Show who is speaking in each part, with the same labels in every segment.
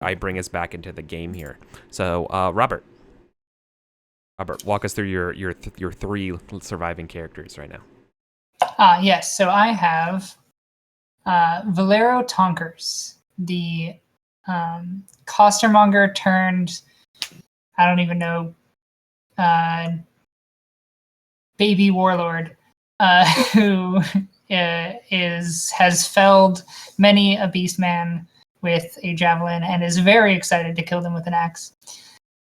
Speaker 1: I bring us back into the game here. So, Robert, walk us through your three surviving characters right now.
Speaker 2: Yes. So I have Valero Tonkers, the costermonger turned, I don't even know, baby warlord, who has felled many a beastman with a javelin and is very excited to kill them with an axe.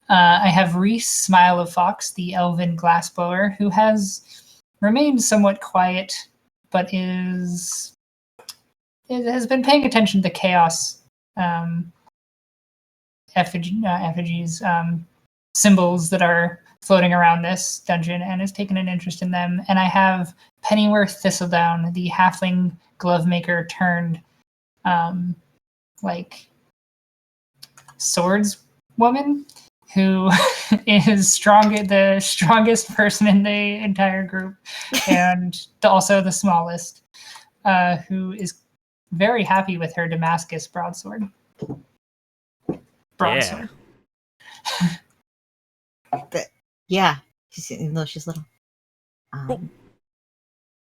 Speaker 2: I have Reese Smile of Fox, the elven glassblower, who has remained somewhat quiet, but has been paying attention to chaos effigies, symbols that are floating around this dungeon, and has taken an interest in them. And I have Pennyworth Thistledown, the halfling glovemaker turned swords woman, who is the strongest person in the entire group, and also the smallest, who is very happy with her Damascus broadsword.
Speaker 1: Yeah.
Speaker 3: Yeah, even though she's little.
Speaker 1: Cool.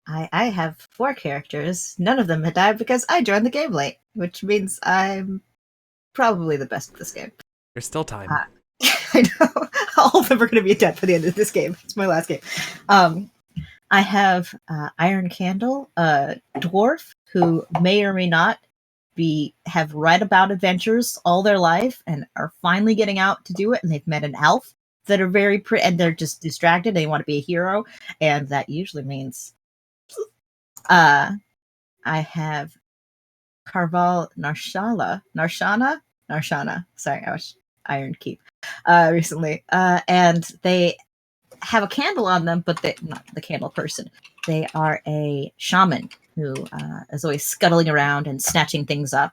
Speaker 3: I have 4 characters. None of them had died because I joined the game late, which means I'm probably the best at this game.
Speaker 1: There's still time.
Speaker 3: I know. All of them are going to be dead by the end of this game. It's my last game. I have Iron Candle, a dwarf who may or may not have read about adventures all their life and are finally getting out to do it, and they've met an elf that are very pretty, and they're just distracted. They want to be a hero, and that usually means I have Carval Narshana. Sorry, I was Iron Keep recently, and they have a candle on them, but they're not the candle person. They are a shaman who is always scuttling around and snatching things up,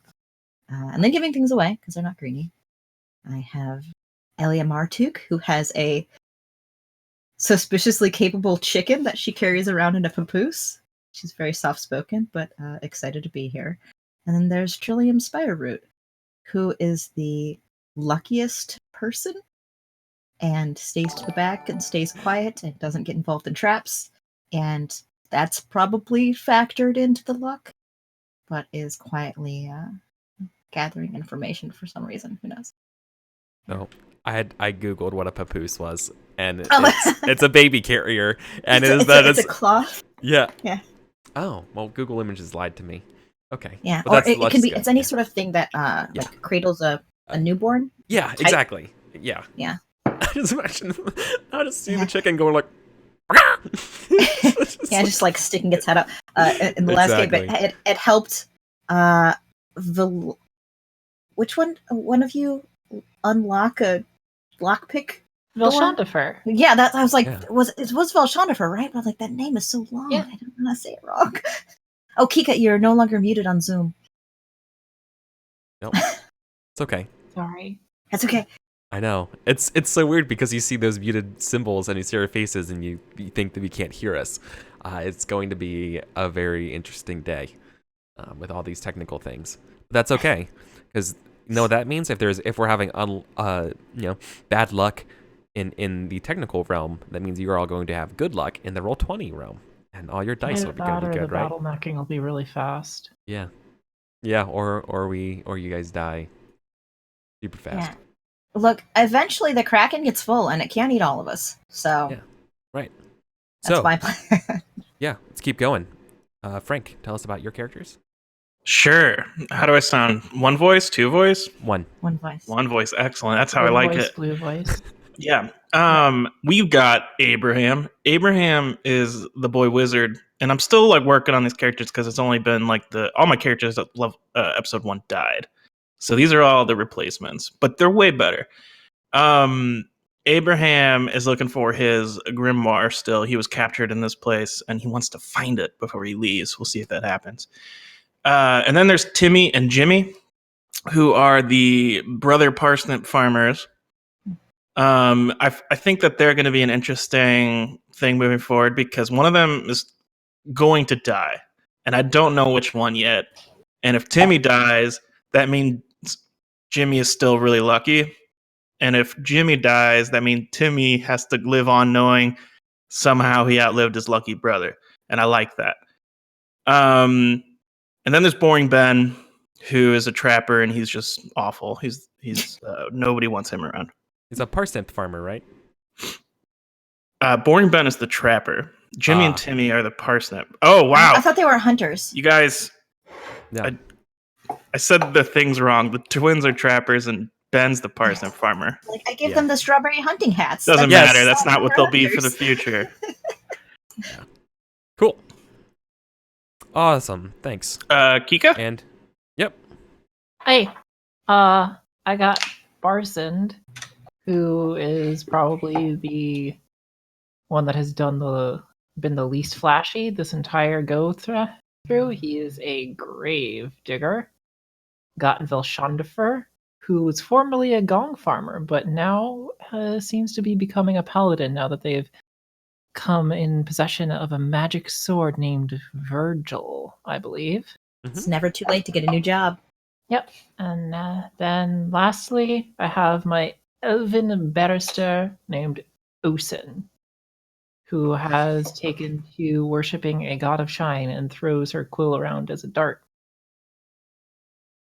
Speaker 3: and then giving things away because they're not greedy. I have Elia Martuk, who has a suspiciously capable chicken that she carries around in a papoose. She's very soft-spoken, but excited to be here. And then there's Trillium Spireroot, who is the luckiest person and stays to the back and stays quiet and doesn't get involved in traps. And that's probably factored into the luck, but is quietly gathering information for some reason. Who knows?
Speaker 1: No. I googled what a papoose was, and it's a baby carrier, and
Speaker 3: it's a cloth.
Speaker 1: Yeah.
Speaker 3: Yeah.
Speaker 1: Oh well, Google Images lied to me. Okay.
Speaker 3: Yeah, or it can be. It's any sort of thing that like cradles a newborn.
Speaker 1: Yeah,
Speaker 3: type.
Speaker 1: Exactly. Yeah.
Speaker 3: Yeah.
Speaker 1: I just imagine. I just see the chicken going like.
Speaker 3: Just like sticking its head up. In the last game, it helped. Which one of you unlock a lockpick?
Speaker 4: Valshandifer.
Speaker 3: Yeah, that I was like, it was Valshandifer, right? But I was like, that name is so long.
Speaker 4: Yeah.
Speaker 3: I don't want to say it wrong. Oh, Kika, you're no longer muted on Zoom.
Speaker 1: Nope. It's okay.
Speaker 4: Sorry.
Speaker 3: That's okay.
Speaker 1: I know. It's so weird because you see those muted symbols and you see our faces and you think that we can't hear us. It's going to be a very interesting day with all these technical things. But that's okay, because you know what that means? If we're having bad luck in the technical realm, that means you're all going to have good luck in the Roll20 realm, and all your dice will be going to be good, right?
Speaker 4: The bottlenecking will be really fast.
Speaker 1: Yeah, or you guys die super fast.
Speaker 3: Yeah. Look, eventually the Kraken gets full, and it can't eat all of us. So
Speaker 1: yeah, right.
Speaker 3: That's my plan.
Speaker 1: Yeah, let's keep going. Frank, tell us about your characters.
Speaker 5: Sure. How do I sound? One voice? Two voice?
Speaker 1: One
Speaker 3: voice.
Speaker 5: One voice. Excellent. That's how
Speaker 4: Blue
Speaker 5: I like
Speaker 4: voice,
Speaker 5: it.
Speaker 4: Blue voice.
Speaker 5: Yeah. We've got Abraham. Abraham is the boy wizard, and I'm still like working on these characters because it's only been like all my characters that love episode 1 died, so these are all the replacements, but they're way better. Abraham is looking for his grimoire still. He was captured in this place, and he wants to find it before he leaves. We'll see if that happens. And then there's Timmy and Jimmy, who are the brother parsnip farmers. I think that they're going to be an interesting thing moving forward because one of them is going to die, and I don't know which one yet. And if Timmy dies, that means Jimmy is still really lucky. And if Jimmy dies, that means Timmy has to live on knowing somehow he outlived his lucky brother. And I like that. And then there's Boring Ben, who is a trapper, and he's just awful. He's nobody wants him around.
Speaker 1: He's a parsnip farmer, right?
Speaker 5: Boring Ben is the trapper. Jimmy and Timmy are the parsnip. Oh wow!
Speaker 3: I thought they were hunters.
Speaker 5: You guys,
Speaker 1: Yeah.
Speaker 5: I said the things wrong. The twins are trappers, and Ben's the parsnip farmer.
Speaker 3: Like I gave
Speaker 1: Yeah.
Speaker 3: them the strawberry hunting hats.
Speaker 5: Doesn't
Speaker 1: Yes.
Speaker 5: matter. That's not what they'll be for the
Speaker 3: hunters.
Speaker 5: future.
Speaker 1: Cool. Awesome. Thanks.
Speaker 5: Kika?
Speaker 1: And
Speaker 4: Hey, I got Barsand, who is probably the one that has been the least flashy this entire through. He is a grave digger. Got Velshandifer, who was formerly a gong farmer, but now seems to be becoming a paladin now that they've come in possession of a magic sword named Virgil, I believe.
Speaker 3: It's never too late to get a new job.
Speaker 4: Yep. And then lastly, I have my elven barrister named Osen, who has taken to worshipping a god of shine and throws her quill around as a dart.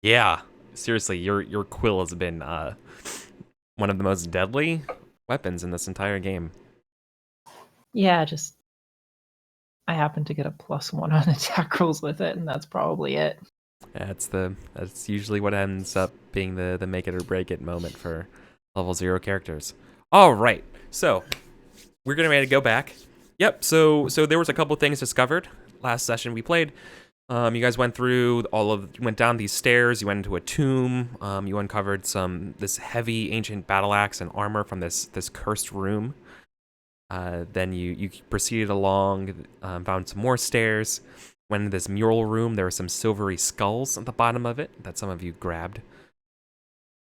Speaker 1: yeah, seriously, your quill has been one of the most deadly weapons in this entire game.
Speaker 4: Yeah, just I happen to get a +1 on attack rolls with it, and that's probably it.
Speaker 1: That's usually what ends up being the make it or break it moment for level 0 characters. All right, so we're getting ready to go back. Yep. So there was a couple things discovered last session we played. You guys went through went down these stairs. You went into a tomb. You uncovered this heavy ancient battle axe and armor from this cursed room. Then you proceeded along, found some more stairs. Went into this mural room. There were some silvery skulls at the bottom of it that some of you grabbed.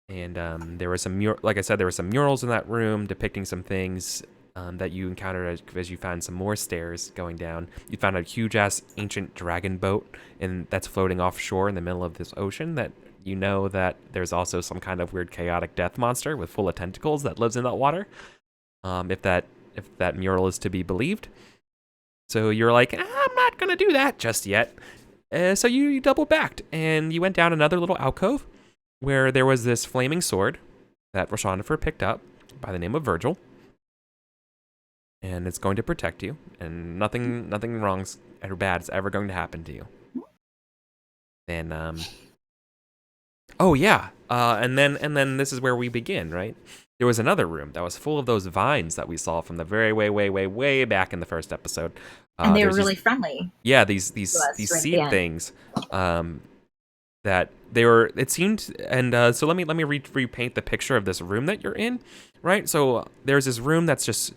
Speaker 1: And there were like I said, there were some murals in that room depicting some things that you encountered as you found some more stairs going down. You found a huge-ass ancient dragon boat that's floating offshore in the middle of this ocean that you know that there's also some kind of weird chaotic death monster with full of tentacles that lives in that water. If that mural is to be believed. So you're like, I'm not going to do that just yet. So you double backed and you went down another little alcove where there was this flaming sword that Roshandifer picked up by the name of Virgil. And it's going to protect you, and nothing wrong or bad is ever going to happen to you. And oh yeah, and then this is where we begin, right? There was another room that was full of those vines that we saw from the very way back in the first episode.
Speaker 3: And they were really friendly.
Speaker 1: Yeah, these seed things. That they were. It seemed, and so let me repaint the picture of this room that you're in, right? So there's this room that's just.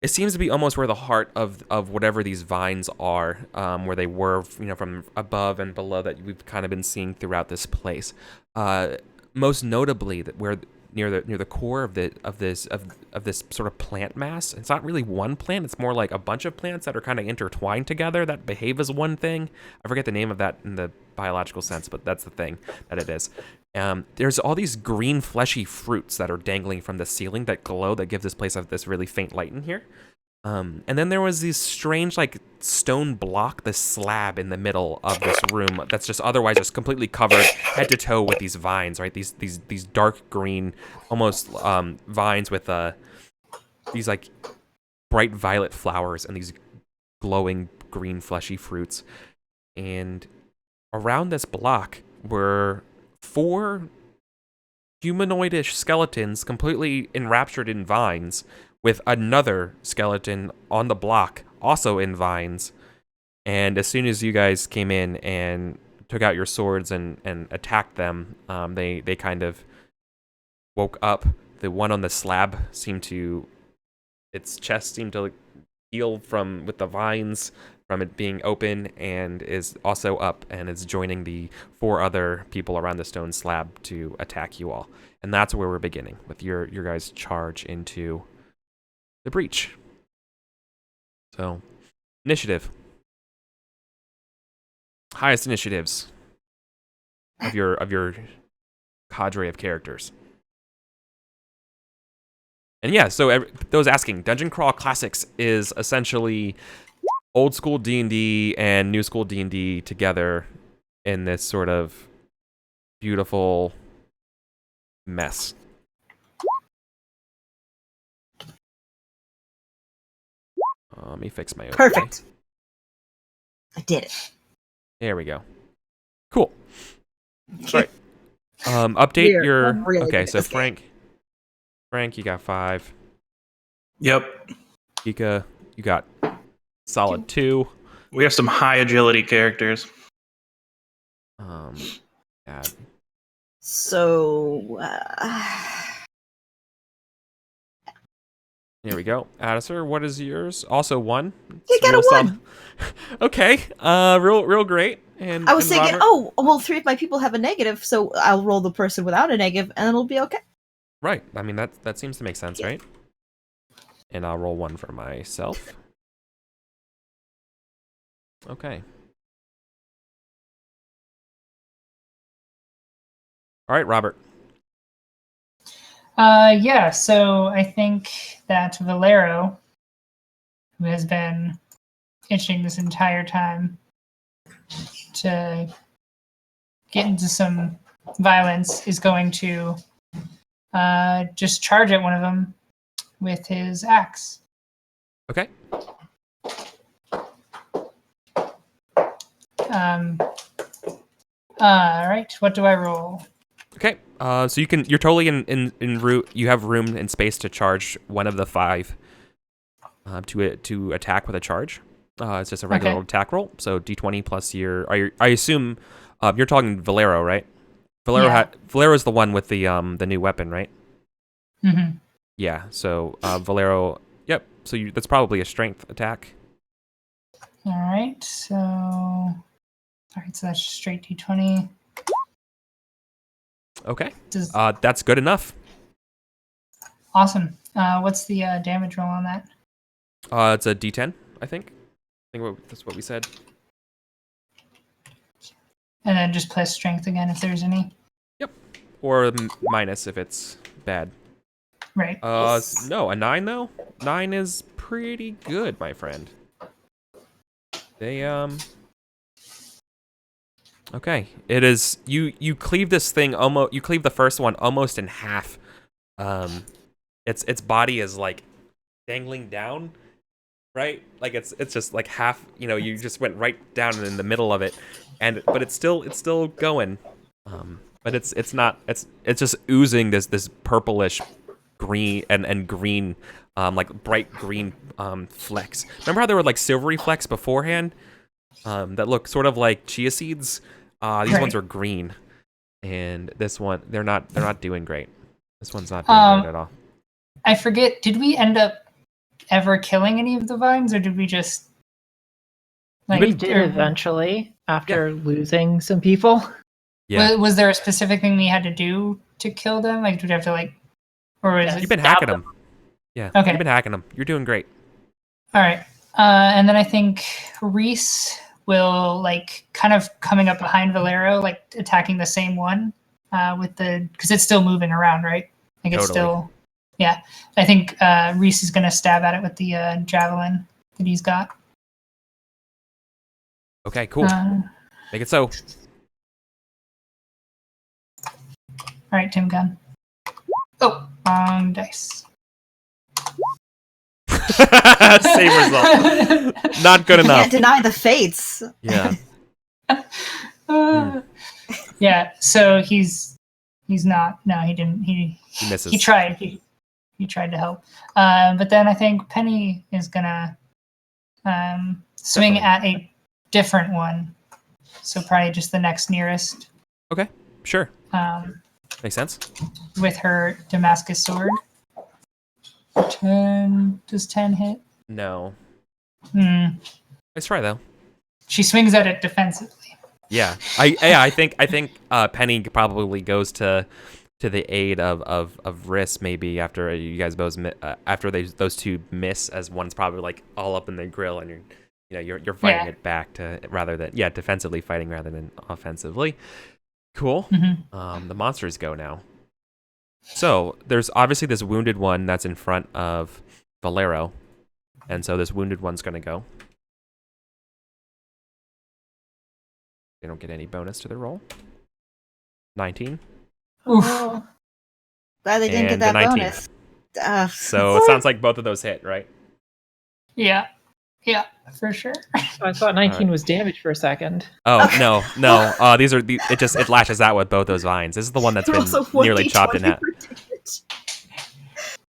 Speaker 1: It seems to be almost where the heart of whatever these vines are, where they were, from above and below that we've kind of been seeing throughout this place. Most notably, that where near the core of this sort of plant mass. It's not really one plant. It's more like a bunch of plants that are kind of intertwined together that behave as one thing. I forget the name of that in the biological sense, but that's the thing that it is. There's all these green fleshy fruits that are dangling from the ceiling that glow, that give this place this really faint light in here. And then there was this strange stone block, this slab in the middle of this room that's just otherwise just completely covered head to toe with these vines, right? These dark green, almost vines with these bright violet flowers and these glowing green fleshy fruits. And around this block were 4 humanoidish skeletons completely enraptured in vines, with another skeleton on the block also in vines. And as soon as you guys came in and took out your swords and attacked them, they kind of woke up. The one on the slab its chest seemed to heal with the vines from it being open, and is also up and is joining the 4 other people around the stone slab to attack you all. And that's where we're beginning with your guys' charge into the breach. So, initiative. Highest initiatives of your cadre of characters. And yeah, so those asking, Dungeon Crawl Classics is essentially old school D&D and new school D&D together in this sort of beautiful mess. Let me fix my overlay.
Speaker 3: Perfect. I did it.
Speaker 1: There we go. Cool. All right. Update
Speaker 3: We're
Speaker 1: your.
Speaker 3: really
Speaker 1: Okay,
Speaker 3: good at
Speaker 1: so
Speaker 3: this game.
Speaker 1: Frank, you got 5.
Speaker 5: Yep.
Speaker 1: Ika, you got solid 2.
Speaker 5: We have some high agility characters.
Speaker 1: Add.
Speaker 3: So,
Speaker 1: There we go. Addisor, what is yours? Also 1.
Speaker 3: You
Speaker 1: It's
Speaker 3: got a
Speaker 1: real
Speaker 3: 1.
Speaker 1: solid. Okay. Real great. And
Speaker 3: I was
Speaker 1: and
Speaker 3: thinking,
Speaker 1: Robert?
Speaker 3: oh, well, 3 of my people have a negative, so I'll roll the person without a negative, and it'll be okay.
Speaker 1: Right. I mean, that seems to make sense, right? And I'll roll 1 for myself. Okay. All right, Robert.
Speaker 2: Yeah, so I think that Valero, who has been itching this entire time to get into some violence, is going to just charge at one of them with his axe.
Speaker 1: Okay.
Speaker 2: All right, what do I roll?
Speaker 1: Okay. So you're totally in route. You have room and space to charge one of the 5 to attack with a charge. It's just a regular old attack roll. So D20 plus I assume you're talking Valero, right? Valero's the one with the new weapon, right?
Speaker 2: Mm-hmm.
Speaker 1: Yeah. So Valero. Yep. So that's probably a strength attack.
Speaker 2: All right, so that's straight D20.
Speaker 1: Okay.
Speaker 2: Does-
Speaker 1: That's good enough.
Speaker 2: Awesome. What's the damage roll on that?
Speaker 1: It's a D10, I think. That's what we said.
Speaker 2: And then just plus strength again if there's any.
Speaker 1: Or minus if it's bad.
Speaker 2: Right.
Speaker 1: No, a 9 though. 9 is pretty good, my friend. They Okay, it is. You cleave this thing almost. You cleave the first one almost in half. Its body is like dangling down, right? Like it's just like half. You just went right down in the middle of it, but it's still going. But it's not. It's just oozing this purplish green and green, like bright green flecks. Remember how there were like silvery flecks beforehand? That look sort of like chia seeds. These ones are green, and this one they're not doing great. This one's not doing great at all.
Speaker 2: I forget. Did we end up ever killing any of the vines, or did we just?
Speaker 4: We did eventually after losing some people.
Speaker 1: Yeah.
Speaker 2: Was there a specific thing we had to do to kill them? Like, did we have to or was
Speaker 1: You've
Speaker 2: it?
Speaker 1: been hacking them. Yeah.
Speaker 2: Okay.
Speaker 1: You've been hacking them. You're doing great.
Speaker 2: All right. And then I think Reese will kind of coming up behind Valero, attacking the same one because it's still moving around, right? It's
Speaker 1: Totally.
Speaker 2: still, yeah. I think Reese is going to stab at it with the javelin that he's got.
Speaker 1: Okay, cool. Make it so.
Speaker 2: All right, Tim Gunn. Oh, wrong dice.
Speaker 1: Same result. Not good enough.
Speaker 3: Can't deny the fates.
Speaker 1: Yeah.
Speaker 2: Yeah. So he's not. No, he didn't. He
Speaker 1: misses.
Speaker 2: He tried. He tried to help. But then I think Penny is gonna swing at a different one. So probably just the next nearest.
Speaker 1: Okay. Sure. Makes sense.
Speaker 2: With her Damascus sword. 10. Does 10 hit?
Speaker 1: No.
Speaker 2: Let's
Speaker 1: try though.
Speaker 2: She swings at it defensively.
Speaker 1: Yeah. I think Penny probably goes to the aid of Riss maybe after you guys both after those two miss, as one's probably all up in the grill and you're fighting it back rather than defensively fighting rather than offensively. Cool. The monsters go now. So there's obviously this wounded one that's in front of Valero, and so this wounded one's gonna go. They don't get any bonus to their roll. 19.
Speaker 2: Oof.
Speaker 4: Oh,
Speaker 3: Glad they didn't get
Speaker 1: And
Speaker 3: that
Speaker 1: the 19.
Speaker 3: bonus.
Speaker 1: So it sounds like both of those hit, right?
Speaker 2: Yeah. Yeah, for sure.
Speaker 4: I thought 19 was damage for a second.
Speaker 1: Oh
Speaker 3: Okay.
Speaker 1: no. These are it lashes out with both those vines. This is the one that's
Speaker 3: You're
Speaker 1: been
Speaker 3: also
Speaker 1: nearly chopped in
Speaker 3: 1d20
Speaker 1: half.
Speaker 3: for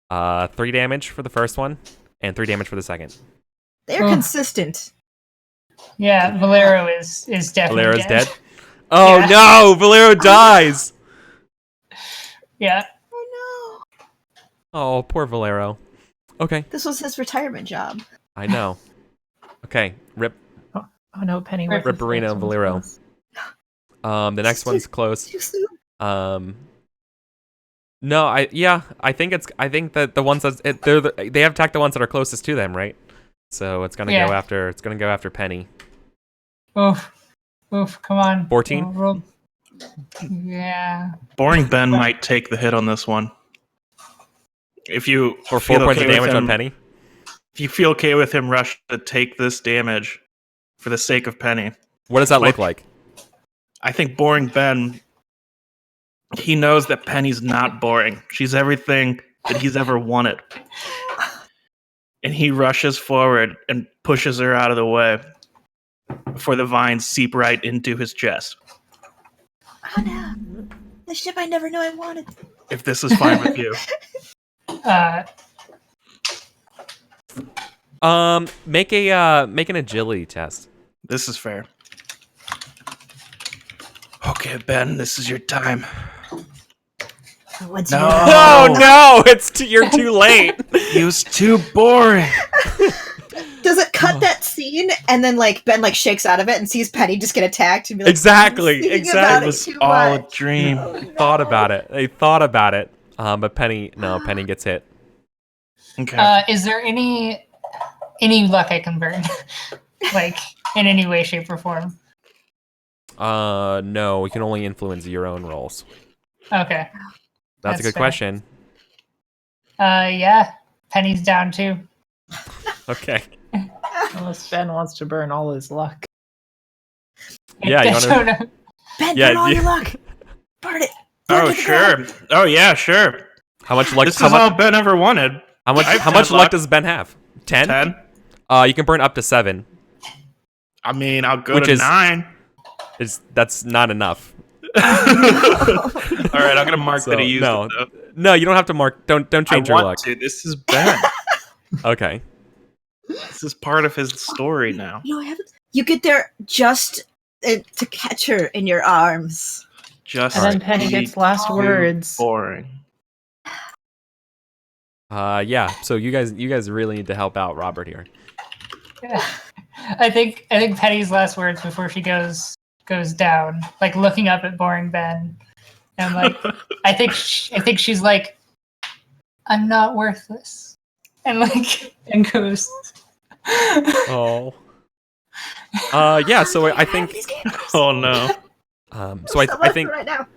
Speaker 3: damage.
Speaker 1: 3 damage for the first one, and 3 damage for the second.
Speaker 3: They're
Speaker 2: Oh.
Speaker 3: consistent.
Speaker 2: Yeah, Valero is definitely
Speaker 1: Valero's dead.
Speaker 2: dead.
Speaker 1: Oh
Speaker 2: Yeah.
Speaker 1: no! Valero dies.
Speaker 2: Yeah.
Speaker 3: Oh no.
Speaker 1: Oh, poor Valero. Okay,
Speaker 3: This was his retirement job.
Speaker 1: I know. Okay, rip.
Speaker 4: Oh no, Pennyworth. is
Speaker 1: Ripperino
Speaker 4: next
Speaker 1: and
Speaker 4: one's
Speaker 1: Valero.
Speaker 4: close.
Speaker 1: The next one's close.
Speaker 3: Too soon.
Speaker 1: No, I think that the ones that they have attacked the ones that are closest to them, right? So it's gonna
Speaker 2: Yeah.
Speaker 1: go after Penny.
Speaker 2: Oof. Come on.
Speaker 1: 14?
Speaker 2: Roll. Yeah.
Speaker 5: Boring Ben might take the hit on this one. If you
Speaker 1: For 4
Speaker 5: feel
Speaker 1: points
Speaker 5: okay
Speaker 1: of
Speaker 5: with
Speaker 1: damage on
Speaker 5: him-
Speaker 1: Penny.
Speaker 5: If you feel okay with him rush to take this damage for the sake of Penny,
Speaker 1: What does that look like?
Speaker 5: I think Boring Ben, he knows that Penny's not boring. She's everything that he's ever wanted. And he rushes forward and pushes her out of the way before the vines seep right into his chest.
Speaker 3: Oh no. The ship I never knew I wanted.
Speaker 5: If this is fine with you.
Speaker 1: Make an agility test.
Speaker 5: This is fair. Okay, Ben, this is your time.
Speaker 3: What's
Speaker 5: No.
Speaker 3: your
Speaker 1: Oh no! You're too late.
Speaker 5: He was too boring.
Speaker 3: Does it cut that scene and then like Ben like shakes out of it and sees Penny just get attacked and be like,
Speaker 1: Exactly,
Speaker 3: "I'm thinking
Speaker 1: exactly.
Speaker 3: about
Speaker 5: It was
Speaker 3: too
Speaker 5: all a
Speaker 3: much."
Speaker 5: dream.
Speaker 1: They thought about it. But Penny gets hit.
Speaker 5: Okay.
Speaker 2: Is there any luck I can burn? Like in any way, shape, or form?
Speaker 1: No, we can only influence your own rolls.
Speaker 2: Okay.
Speaker 1: That's a good
Speaker 2: That's fair.
Speaker 1: question.
Speaker 2: Yeah. Penny's down too.
Speaker 1: Okay.
Speaker 4: Unless Ben wants to burn all his luck.
Speaker 1: Yeah,
Speaker 2: I
Speaker 1: you wanna-
Speaker 2: don't know.
Speaker 3: Ben,
Speaker 1: Yeah,
Speaker 3: burn all
Speaker 1: yeah.
Speaker 3: your luck. Burn it.
Speaker 5: Oh,
Speaker 3: Burn to the ground.
Speaker 5: sure. Oh, yeah, sure.
Speaker 1: How much luck?
Speaker 5: This is all Ben ever wanted.
Speaker 1: How much
Speaker 5: I've
Speaker 1: luck
Speaker 5: had luck.
Speaker 1: does Ben have? 10?
Speaker 5: 10.
Speaker 1: You can burn up to 7.
Speaker 5: I mean, I'll go
Speaker 1: Which
Speaker 5: to
Speaker 1: is-
Speaker 5: 9.
Speaker 1: That's not enough.
Speaker 5: All right, I'm gonna mark
Speaker 1: So,
Speaker 5: that he used
Speaker 1: no.
Speaker 5: it, though.
Speaker 1: No, you don't have to mark. Don't change
Speaker 5: I
Speaker 1: your
Speaker 5: want
Speaker 1: luck.
Speaker 5: to. This is Ben.
Speaker 1: Okay.
Speaker 5: This is part of his story now.
Speaker 3: You know, I haven't. You get there just to catch her in your arms.
Speaker 5: Just
Speaker 4: And then Penny
Speaker 5: be
Speaker 4: gets last
Speaker 5: too
Speaker 4: words.
Speaker 5: Boring.
Speaker 1: Yeah. So you guys really need to help out Robert here.
Speaker 2: I think Penny's last words before she goes down, like looking up at boring Ben, and like I think she's like, I'm not worthless, and like and goes.
Speaker 1: Oh. Yeah. So I think.
Speaker 5: Oh no.
Speaker 1: So I think.
Speaker 3: right now.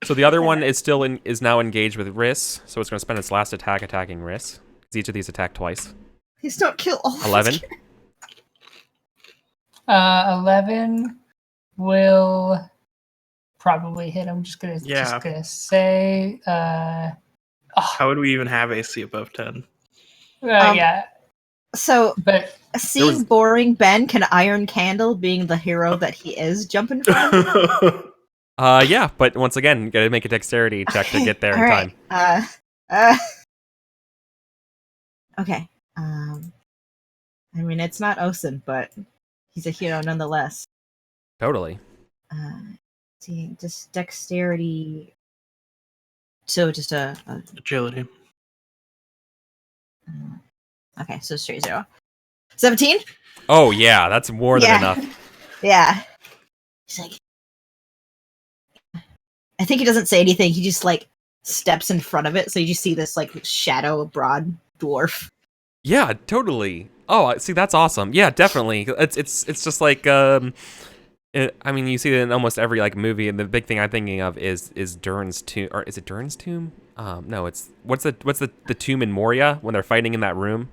Speaker 1: So the other one is now engaged with Riss. So it's going to spend its last attack attacking Riss. Because each of these attack twice.
Speaker 3: Please don't kill all. of
Speaker 1: 11.
Speaker 3: us.
Speaker 2: 11 will probably hit. I'm just gonna say.
Speaker 5: How would we even have AC above 10?
Speaker 2: Yeah,
Speaker 3: So,
Speaker 2: but
Speaker 3: seeing
Speaker 1: was-
Speaker 3: boring Ben, can Iron Candle, being the hero that he is, jump in front of him?
Speaker 1: Yeah. But once again, you got to make a dexterity check to get there in time.
Speaker 3: Okay. I mean, it's not Osen, but he's a hero nonetheless.
Speaker 1: Totally.
Speaker 3: See, just dexterity. So just a
Speaker 5: Agility.
Speaker 3: okay, so straight 0. 17?
Speaker 1: Oh yeah, that's more than enough.
Speaker 3: Yeah. He's like, I think he doesn't say anything. He just like steps in front of it, so you just see this like shadow, broad dwarf.
Speaker 1: Yeah, totally. Oh, see, that's awesome. Yeah, definitely. It's just like I mean, you see it in almost every like movie, and the big thing I'm thinking of is Durn's tomb, or is it Durn's tomb? No, it's what's the tomb in Moria when they're fighting in that room?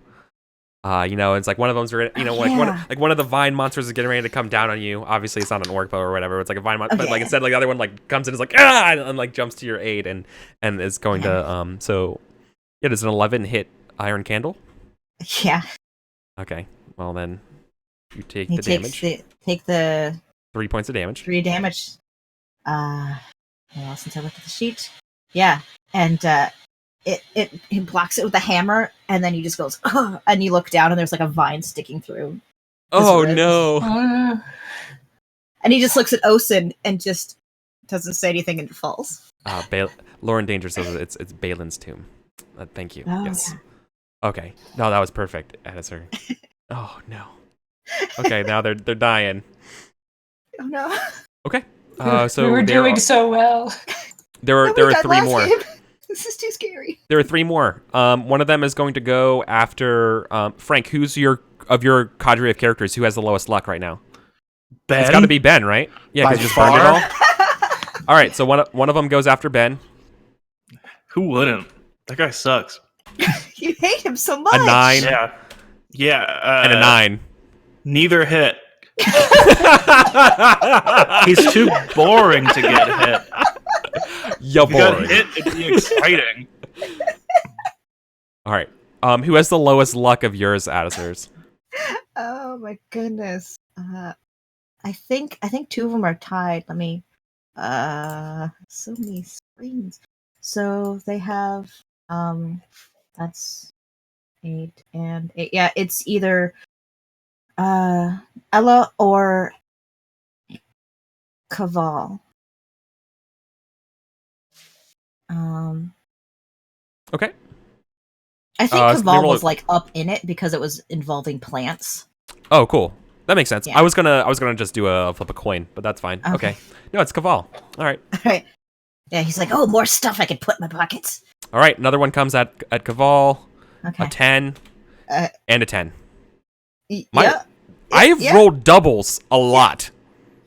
Speaker 1: You know, it's like one of them's, you know, like one of the vine monsters is getting ready to come down on you. Obviously, it's not an orc or whatever. It's like a vine monster, but like instead, like the other one like comes in, is like and like jumps to your aid and is going to So yeah, does an 11 hit Iron Candle?
Speaker 3: Yeah.
Speaker 1: Okay, well then you take
Speaker 3: He
Speaker 1: the
Speaker 3: takes
Speaker 1: damage.
Speaker 3: take the
Speaker 1: 3 points of damage.
Speaker 3: 3 damage. Well, since I looked at the sheet, yeah, and he blocks it with a hammer, and then he just goes, "Ugh," and you look down, and there's like a vine sticking through.
Speaker 1: Oh
Speaker 3: ribs.
Speaker 1: no!
Speaker 3: And he just looks at Osin and just doesn't say anything and falls.
Speaker 1: Lauren Danger says it's Balin's tomb. Thank you.
Speaker 3: Oh,
Speaker 1: Yes.
Speaker 3: yeah.
Speaker 1: Okay. No, that was perfect, Edison. Oh no. Okay, now they're dying.
Speaker 3: Oh no.
Speaker 1: Okay. So
Speaker 2: we were doing so well.
Speaker 1: There are 3 more.
Speaker 3: This is too scary.
Speaker 1: There are 3 more. One of them is going to go after Frank. Who's your cadre of characters? Who has the lowest luck right now?
Speaker 5: Ben?
Speaker 1: It's got to be Ben, right? Yeah,
Speaker 5: By
Speaker 1: because you just burned it
Speaker 5: far.
Speaker 1: all. All right, so one of them goes after Ben.
Speaker 5: Who wouldn't? That guy sucks.
Speaker 3: You hate him so much.
Speaker 1: A 9
Speaker 5: Yeah. Yeah.
Speaker 1: and a 9.
Speaker 5: Neither hit. He's too boring to get hit.
Speaker 1: Yo,
Speaker 5: If you got
Speaker 1: boring.
Speaker 5: hit, it'd be exciting.
Speaker 1: All right. Who has the lowest luck of yours, Addisers?
Speaker 3: Oh my goodness. I think 2 of them are tied. Let me. So many screens. So they have. That's 8 and 8. Yeah, it's either Ella or Caval.
Speaker 1: Okay.
Speaker 3: I think
Speaker 1: let me
Speaker 3: Caval
Speaker 1: roll
Speaker 3: was
Speaker 1: it.
Speaker 3: like up in it because it was involving plants.
Speaker 1: Oh, cool. That makes sense.
Speaker 3: Yeah.
Speaker 1: I was gonna just do a flip a coin, but that's fine. Okay. No, it's Caval. All right.
Speaker 3: Right. Yeah, he's like, oh, more stuff I can put in my pockets.
Speaker 1: All right. Another one comes at Caval.
Speaker 3: Okay.
Speaker 1: A 10
Speaker 3: Uh,
Speaker 1: and a 10.
Speaker 3: Yeah.
Speaker 1: I've
Speaker 3: yeah.
Speaker 1: rolled doubles a lot.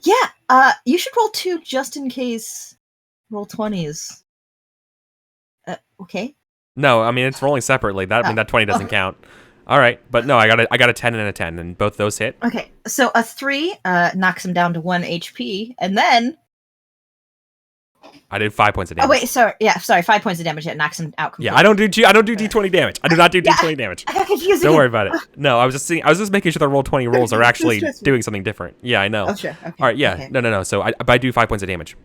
Speaker 3: Yeah. You should roll 2 just in case. Roll 20s. Okay.
Speaker 1: No, I mean it's rolling separately. I mean that 20 doesn't
Speaker 3: okay.
Speaker 1: count. All right, but no, I got a 10 and a 10, and both those hit.
Speaker 3: Okay. So a 3 knocks him down to 1 HP, and then.
Speaker 1: I did 5 points of damage.
Speaker 3: Oh wait, sorry. Yeah, sorry. 5 points of damage. It knocks him out completely.
Speaker 1: Yeah, I don't do D20 damage. I do not do D20 damage.
Speaker 3: I got confused.
Speaker 1: Don't
Speaker 3: again.
Speaker 1: worry about it. No, I was just making sure the roll 20 rolls are actually doing something different. Yeah, I know.
Speaker 3: Oh sure. Okay.
Speaker 1: All right, yeah,
Speaker 3: Okay.
Speaker 1: no. So I do 5 points of damage.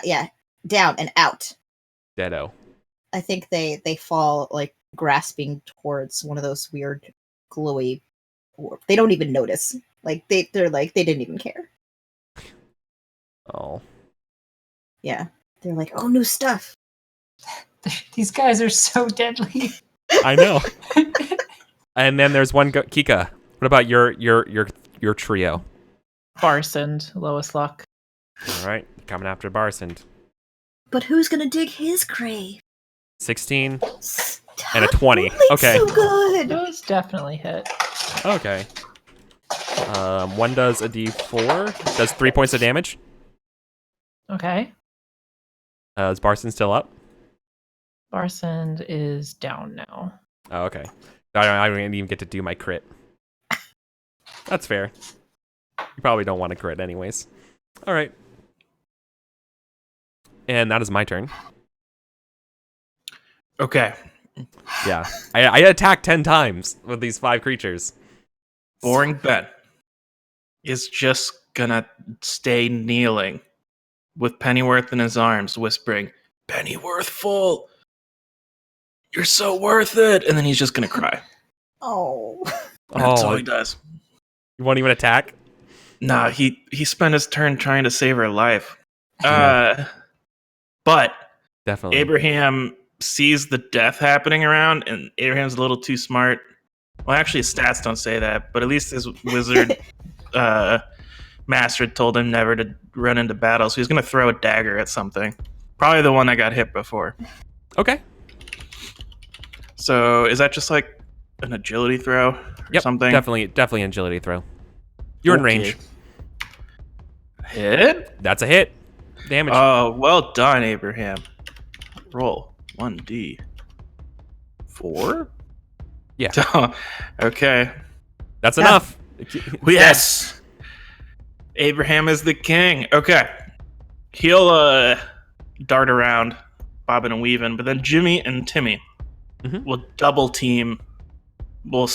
Speaker 3: Yeah. Down and out.
Speaker 1: Deado.
Speaker 3: I think they fall like grasping towards one of those weird glowy. They don't even notice. Like they're like they didn't even care.
Speaker 1: Oh.
Speaker 3: Yeah, they're like, oh, new stuff.
Speaker 2: These guys are so deadly.
Speaker 1: I know. And then there's one Kika. What about your trio?
Speaker 4: Barsand, lowest luck.
Speaker 1: All right, coming after Barsand.
Speaker 3: But who's gonna dig his grave?
Speaker 1: 16
Speaker 3: Stop
Speaker 1: and a 20.
Speaker 3: rolling
Speaker 1: Okay.
Speaker 3: so good.
Speaker 4: Those definitely hit.
Speaker 1: Okay. One does a D4. Does 3 points of damage.
Speaker 4: Okay.
Speaker 1: Is Barson still up?
Speaker 4: Barsand is down now.
Speaker 1: Oh, okay. I don't even get to do my crit. That's fair. You probably don't want to crit anyways. All right. And that is my turn.
Speaker 5: Okay.
Speaker 1: Yeah. I attacked 10 times with these 5 creatures.
Speaker 5: Boring Ben is just gonna stay kneeling with Pennyworth in his arms, whispering, Pennyworth full. You're so worth it. And then he's just gonna cry.
Speaker 3: Oh.
Speaker 5: That's all he does.
Speaker 1: You won't even attack?
Speaker 5: Nah, he spent his turn trying to save her life. But
Speaker 1: Definitely.
Speaker 5: Abraham sees the death happening around, and Abraham's a little too smart. Well, actually, his stats don't say that, but at least his wizard master told him never to run into battle, so he's going to throw a dagger at something. Probably the one that got hit before.
Speaker 1: Okay.
Speaker 5: So is that just like an agility throw or
Speaker 1: Yep,
Speaker 5: something?
Speaker 1: definitely an agility throw. You're in
Speaker 5: Okay.
Speaker 1: range.
Speaker 5: Hit?
Speaker 1: That's a hit. Damage.
Speaker 5: Oh, well done, Abraham. Roll 1d4.
Speaker 1: Yeah.
Speaker 5: Okay.
Speaker 1: That's
Speaker 3: Yeah.
Speaker 1: enough.
Speaker 5: Yes. Abraham is the king. Okay. He'll dart around, bobbing and weaving, but then Jimmy and Timmy
Speaker 1: Mhm.
Speaker 5: will double team. Will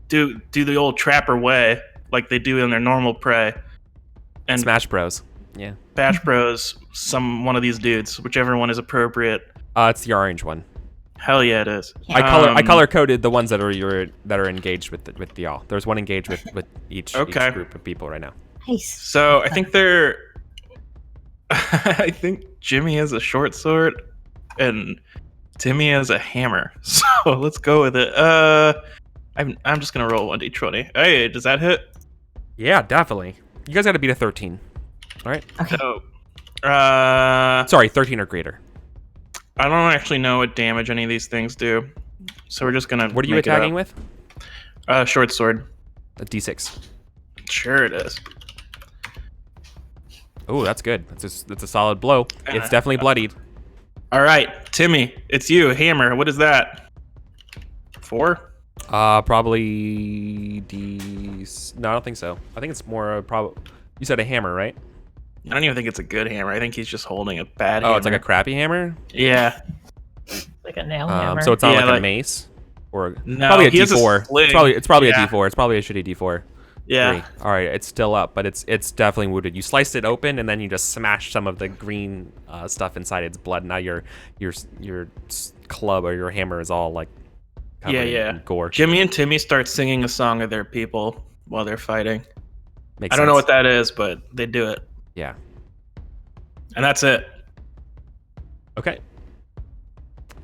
Speaker 5: do the old trapper way, like they do in their normal prey, and
Speaker 1: Smash Bros. Yeah.
Speaker 5: Bash Bros one of these dudes, whichever one is appropriate.
Speaker 1: It's the orange one.
Speaker 5: Hell yeah, it is.
Speaker 1: I color coded the ones that are engaged with y'all. There's one engaged with each
Speaker 5: Okay.
Speaker 1: group of people right now.
Speaker 3: Nice.
Speaker 5: So I think they're. I think Jimmy has a short sword, and Timmy has a hammer. So let's go with it. I'm just gonna roll 1d20. Hey, does that hit?
Speaker 1: Yeah, definitely. You guys got to beat a 13. All right.
Speaker 3: Okay.
Speaker 5: So,
Speaker 1: Sorry, 13 or greater.
Speaker 5: I don't actually know what damage any of these things do, so we're just gonna.
Speaker 1: What are you
Speaker 5: make it
Speaker 1: attacking
Speaker 5: up.
Speaker 1: with?
Speaker 5: Short sword.
Speaker 1: A D6.
Speaker 5: Sure it is.
Speaker 1: Oh, that's good. That's a solid blow. It's definitely bloodied.
Speaker 5: All right, Timmy, it's you. Hammer. What is that? 4?
Speaker 1: Probably No, I don't think so. I think it's more probably. You said a hammer, right?
Speaker 5: I don't even think it's a good hammer. I think he's just holding a bad hammer.
Speaker 1: Oh, it's like a crappy hammer.
Speaker 5: Yeah.
Speaker 4: Like a nail hammer.
Speaker 1: So it's not
Speaker 5: Yeah,
Speaker 1: like a
Speaker 5: like-
Speaker 1: mace, or
Speaker 5: No,
Speaker 1: probably a
Speaker 5: he has a
Speaker 1: D4.
Speaker 5: sling.
Speaker 1: It's probably
Speaker 5: Yeah.
Speaker 1: a D4. It's probably a shitty D4.
Speaker 5: Yeah.
Speaker 1: 3. All right, it's still up, but it's definitely wounded. You sliced it open, and then you just smashed some of the green stuff inside its blood. Now your club or your hammer is all like covered in gore.
Speaker 5: Jimmy and Timmy start singing a song of their people while they're fighting.
Speaker 1: Makes
Speaker 5: I don't know
Speaker 1: sense.
Speaker 5: what that is, but they do it.
Speaker 1: Yeah.
Speaker 5: And that's it.
Speaker 1: Okay.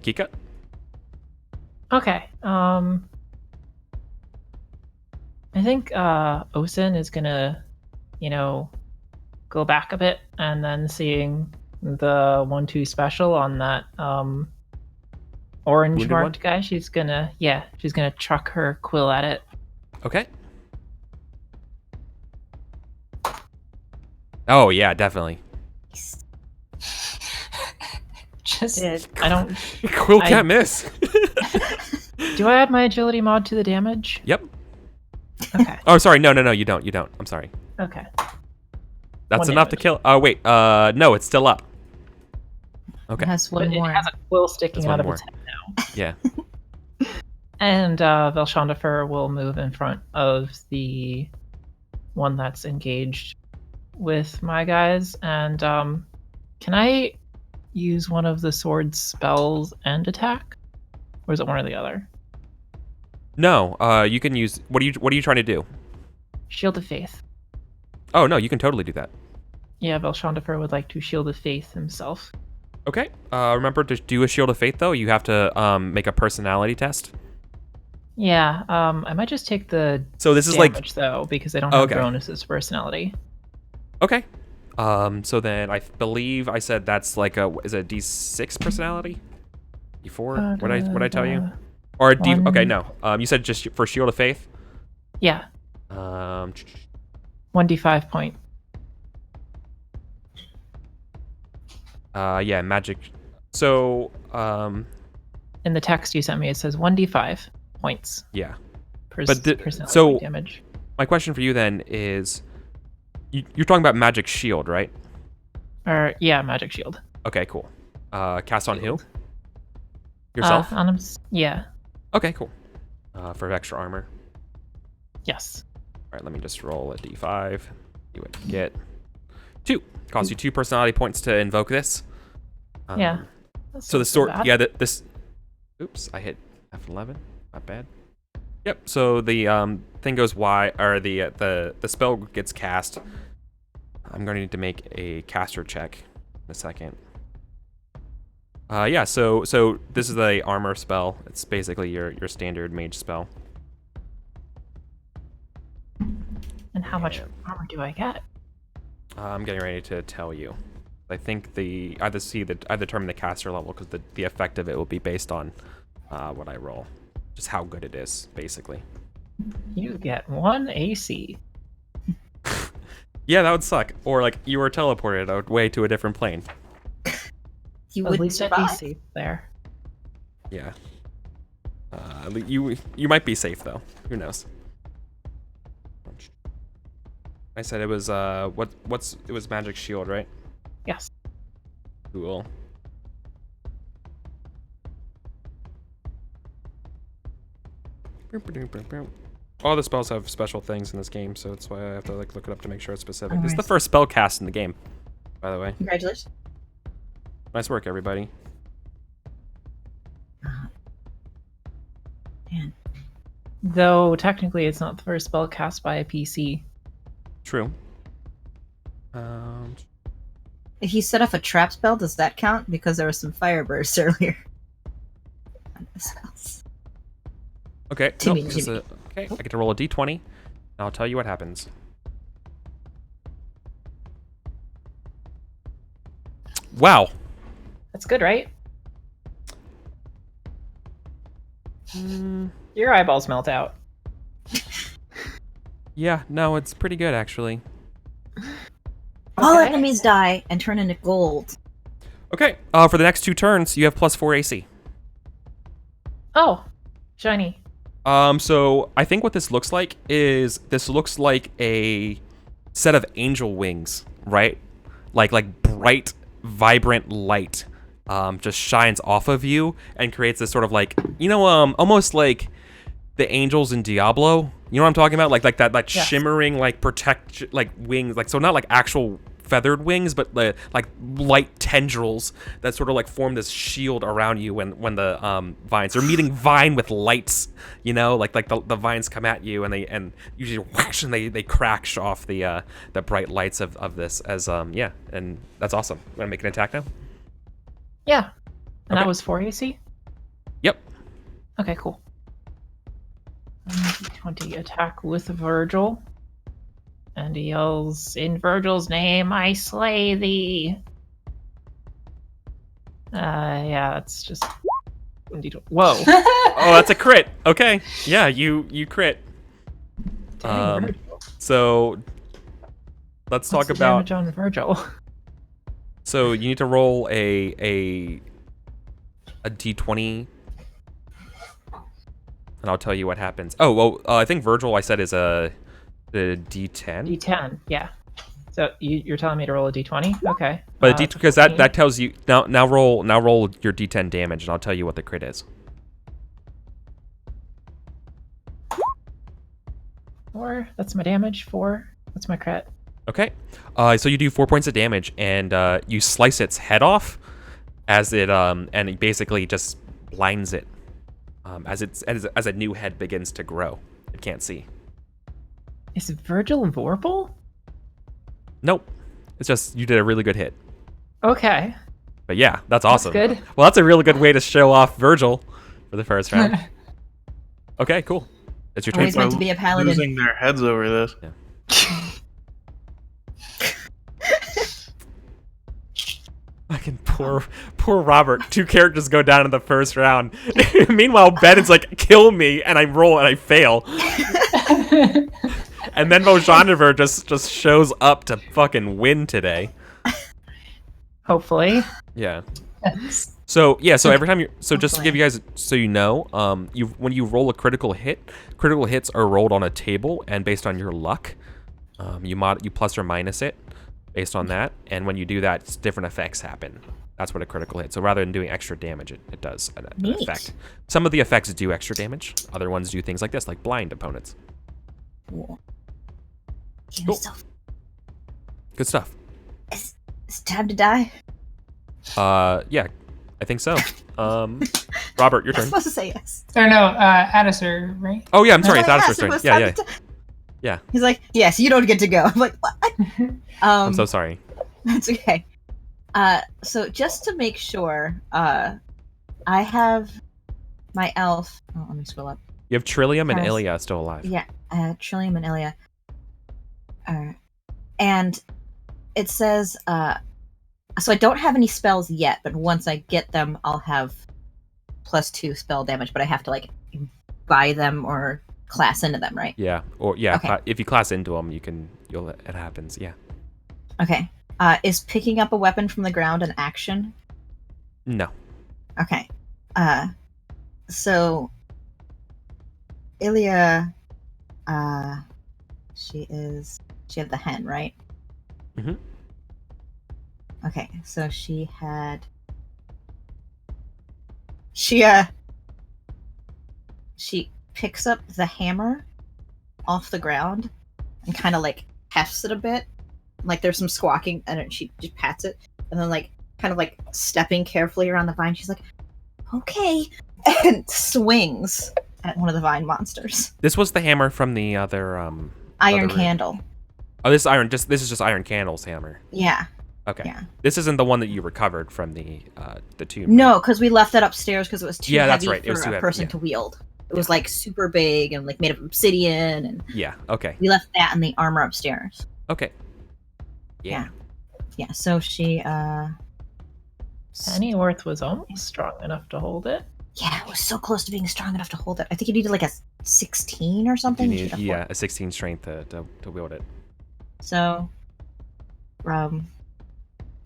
Speaker 1: Kika.
Speaker 4: Okay. I think Osin is gonna, go back a bit, and then seeing the 1-2 special on that orange
Speaker 1: Wounded
Speaker 4: marked guy, she's gonna chuck her quill at it.
Speaker 1: Okay. Oh yeah, definitely.
Speaker 2: Just
Speaker 4: I don't.
Speaker 1: Quill
Speaker 4: I-
Speaker 1: can't miss.
Speaker 4: Do I add my agility mod to the damage?
Speaker 1: Yep.
Speaker 4: Okay.
Speaker 1: Oh, sorry. No, you don't. I'm sorry.
Speaker 4: Okay.
Speaker 1: That's
Speaker 4: One
Speaker 1: enough to
Speaker 4: damage.
Speaker 1: kill. Oh wait. No, it's still up.
Speaker 3: It
Speaker 1: Okay.
Speaker 3: has
Speaker 4: But
Speaker 3: one
Speaker 4: it
Speaker 3: more.
Speaker 4: has a quill sticking
Speaker 1: That's
Speaker 4: out
Speaker 1: one
Speaker 4: of its head now.
Speaker 1: Yeah.
Speaker 4: And Velshandifer will move in front of the one that's engaged with my guys. And can I use one of the sword's spells and attack? Or is it one or the other?
Speaker 1: No. You can use. What are you trying to do?
Speaker 4: Shield of Faith.
Speaker 1: Oh no, you can totally do that.
Speaker 4: Yeah, Velshandifer would like to Shield of Faith himself.
Speaker 1: Okay. Remember to do a shield of faith though. You have to make a personality test.
Speaker 4: Yeah, I might just take the
Speaker 1: So this is
Speaker 4: damage though, because I don't have
Speaker 1: Okay.
Speaker 4: bonuses to personality.
Speaker 1: Okay. So then I believe I said that's like is it a D6 personality? D4? What I tell you? Or a D?
Speaker 4: One-
Speaker 1: Okay, no. You said just for shield of faith.
Speaker 4: Yeah,
Speaker 1: Um.
Speaker 4: 1d5 point.
Speaker 1: Yeah, magic. So
Speaker 4: In the text you sent me, it says 1d5 points
Speaker 1: yeah.
Speaker 4: per
Speaker 1: But
Speaker 4: personality
Speaker 1: so-
Speaker 4: damage.
Speaker 1: My question for you then is, you're talking about magic shield, right?
Speaker 4: Or yeah, magic shield.
Speaker 1: Okay, cool. Cast on who? Yourself?
Speaker 4: On him. Yeah.
Speaker 1: Okay, cool. For extra armor.
Speaker 4: Yes.
Speaker 1: All right, let me just roll a d5. You would get 2. Costs you 2 personality points to invoke this.
Speaker 4: Yeah. That's
Speaker 1: So the
Speaker 4: not
Speaker 1: sword,
Speaker 4: bad.
Speaker 1: yeah, this. Oops, I hit F11. Not bad. Yep. So the thing goes wide, or the spell gets cast. I'm going to need to make a caster check in a second. Yeah. So this is the armor spell. It's basically your standard mage spell.
Speaker 4: And how much
Speaker 1: Yeah.
Speaker 4: armor do I get?
Speaker 1: I'm getting ready to tell you. I think either determine the caster level because the effect of it will be based on what I roll, just how good it is, basically.
Speaker 4: You get 1 AC.
Speaker 1: Yeah, that would suck. Or like you were teleported away to a different plane.
Speaker 3: You
Speaker 4: At
Speaker 3: wouldn't
Speaker 4: least I'd be
Speaker 3: survive.
Speaker 4: safe there.
Speaker 1: Yeah. You might be safe though. Who knows? I said it was it was magic shield, right?
Speaker 4: Yes.
Speaker 1: Cool. All the spells have special things in this game, so that's why I have to like look it up to make sure it's specific. This is the
Speaker 3: Alright.
Speaker 1: first spell cast in the game, by the way.
Speaker 3: Congratulations.
Speaker 1: Nice work, everybody.
Speaker 3: Man.
Speaker 4: Though technically it's not the first spell cast by a PC.
Speaker 1: True.
Speaker 3: If you set off a trap spell, does that count? Because there was some fire bursts earlier. On the spells.
Speaker 1: Okay.
Speaker 3: Timmy,
Speaker 1: Nope, this is
Speaker 3: Timmy.
Speaker 1: okay. I get to roll a d20, and I'll tell you what happens. Wow.
Speaker 4: That's good, right? Your eyeballs melt out.
Speaker 1: Yeah. No, it's pretty good actually.
Speaker 3: All
Speaker 4: Okay.
Speaker 3: enemies die and turn into gold.
Speaker 1: Okay. For the next 2 turns, you have +4 AC.
Speaker 4: Oh, shiny.
Speaker 1: So I think what this looks like is a set of angel wings, right? Like bright, vibrant light, just shines off of you and creates this sort of like, almost like the angels in Diablo. You know what I'm talking about? Like that
Speaker 4: Yes.
Speaker 1: shimmering, like wings, like so not like actual feathered wings, but like light tendrils that sort of like form this shield around you when the vines are meeting vine with lights, like the vines come at you and they usually whoosh and they crack off the bright lights of this as and that's awesome. Want to make an attack now?
Speaker 4: Yeah. And
Speaker 1: Okay.
Speaker 4: that was 4 AC?
Speaker 1: Yep.
Speaker 4: Okay, cool. 20 attack with Virgil. And he yells, "In Virgil's name, I slay thee." Yeah, it's just... Whoa.
Speaker 1: Oh, that's a crit. Okay. Yeah, you crit.
Speaker 4: Dang, Virgil.
Speaker 1: So let's talk
Speaker 4: What's the
Speaker 1: about.
Speaker 4: damage on Virgil.
Speaker 1: So you need to roll a d20, and I'll tell you what happens. Oh, well, I think Virgil I said is the d10.
Speaker 4: D10, yeah. So you're telling me to roll a D20? Okay.
Speaker 1: But because that
Speaker 4: 15.
Speaker 1: tells you now roll your d10 damage, and I'll tell you what the crit is.
Speaker 4: 4. That's my damage. 4. That's my crit.
Speaker 1: Okay. So you do 4 points of damage, and you slice its head off as it and it basically just blinds it as a new head begins to grow. It can't see.
Speaker 4: Is Virgil Vorpal?
Speaker 1: Nope. It's just you did a really good hit.
Speaker 4: Okay.
Speaker 1: But yeah, that's awesome.
Speaker 4: good.
Speaker 1: Well, that's a really good way to show off Virgil for the first round. Okay, cool. It's your turn.
Speaker 3: Always meant to be a paladin.
Speaker 5: Losing their heads over this.
Speaker 1: Fucking poor Robert. 2 characters go down in the first round. Meanwhile, Ben is like, kill me, and I roll and I fail. And then Mojaniver just shows up to fucking win today.
Speaker 4: Hopefully.
Speaker 1: Yeah. So every time just to give you guys so you know, when you roll a critical hits are rolled on a table, and based on your luck, you plus or minus it based on that, and when you do that, different effects happen. That's what a critical hit. So rather than doing extra damage, it does an
Speaker 3: Neat.
Speaker 1: effect. Some of the effects do extra damage. Other ones do things like this, like blind opponents.
Speaker 3: Cool. Give
Speaker 1: Cool.
Speaker 3: yourself-
Speaker 1: Good stuff.
Speaker 3: It's time to die.
Speaker 1: Yeah, I think so. Robert, your
Speaker 3: I'm
Speaker 1: turn.
Speaker 3: supposed to say yes.
Speaker 2: Or no, Adisur, right?
Speaker 1: Oh yeah, I'm sorry, it's
Speaker 3: Yes,
Speaker 1: Adis's
Speaker 3: it
Speaker 1: turn.
Speaker 3: was
Speaker 1: Yeah,
Speaker 3: time
Speaker 1: yeah.
Speaker 3: to die.
Speaker 1: Yeah.
Speaker 3: He's like, yes, you don't get to go. I'm like, what?
Speaker 1: I'm so sorry.
Speaker 3: That's okay. So just to make sure, I have my elf. Oh, let me scroll up.
Speaker 1: You have Trillium and
Speaker 3: Has-
Speaker 1: Ilia still alive.
Speaker 3: Yeah, Trillium and Ilia. And it says, so I don't have any spells yet, but once I get them, I'll have +2 spell damage, but I have to like buy them or class into them, right?
Speaker 1: Yeah, or yeah,
Speaker 3: Okay.
Speaker 1: if you class into them, you'll it happens. Yeah.
Speaker 3: Okay. Is picking up a weapon from the ground an action?
Speaker 1: No.
Speaker 3: Okay. So Ilya, she had the hen, right?
Speaker 1: Mhm.
Speaker 3: Okay, so she picks up the hammer off the ground and kind of like hefts it a bit. Like there's some squawking, and she just pats it, and then like kind of like stepping carefully around the vine. She's like, "Okay," and swings at one of the vine monsters.
Speaker 1: This was the hammer from the other
Speaker 3: Iron
Speaker 1: other room.
Speaker 3: Candle.
Speaker 1: Oh, this is just Iron Candle's hammer.
Speaker 3: Yeah.
Speaker 1: Okay.
Speaker 3: Yeah.
Speaker 1: This isn't the one that you recovered from the tomb.
Speaker 3: No, because we left that upstairs because it was too
Speaker 1: Yeah, that's
Speaker 3: heavy
Speaker 1: right. It was
Speaker 3: for
Speaker 1: too
Speaker 3: a
Speaker 1: heavy,
Speaker 3: person
Speaker 1: yeah.
Speaker 3: to wield. It was like super big and like made of obsidian, and
Speaker 1: Yeah. Okay.
Speaker 3: we left that in the armor upstairs.
Speaker 1: Okay. Yeah.
Speaker 3: Yeah. So she
Speaker 4: Pennyworth was almost strong enough to hold it.
Speaker 3: Yeah, it was so close to being strong enough to hold it. I think you needed like a 16 or something.
Speaker 1: You
Speaker 3: She
Speaker 1: need,
Speaker 3: had a 4.
Speaker 1: yeah, a 16 strength to wield it.
Speaker 3: So,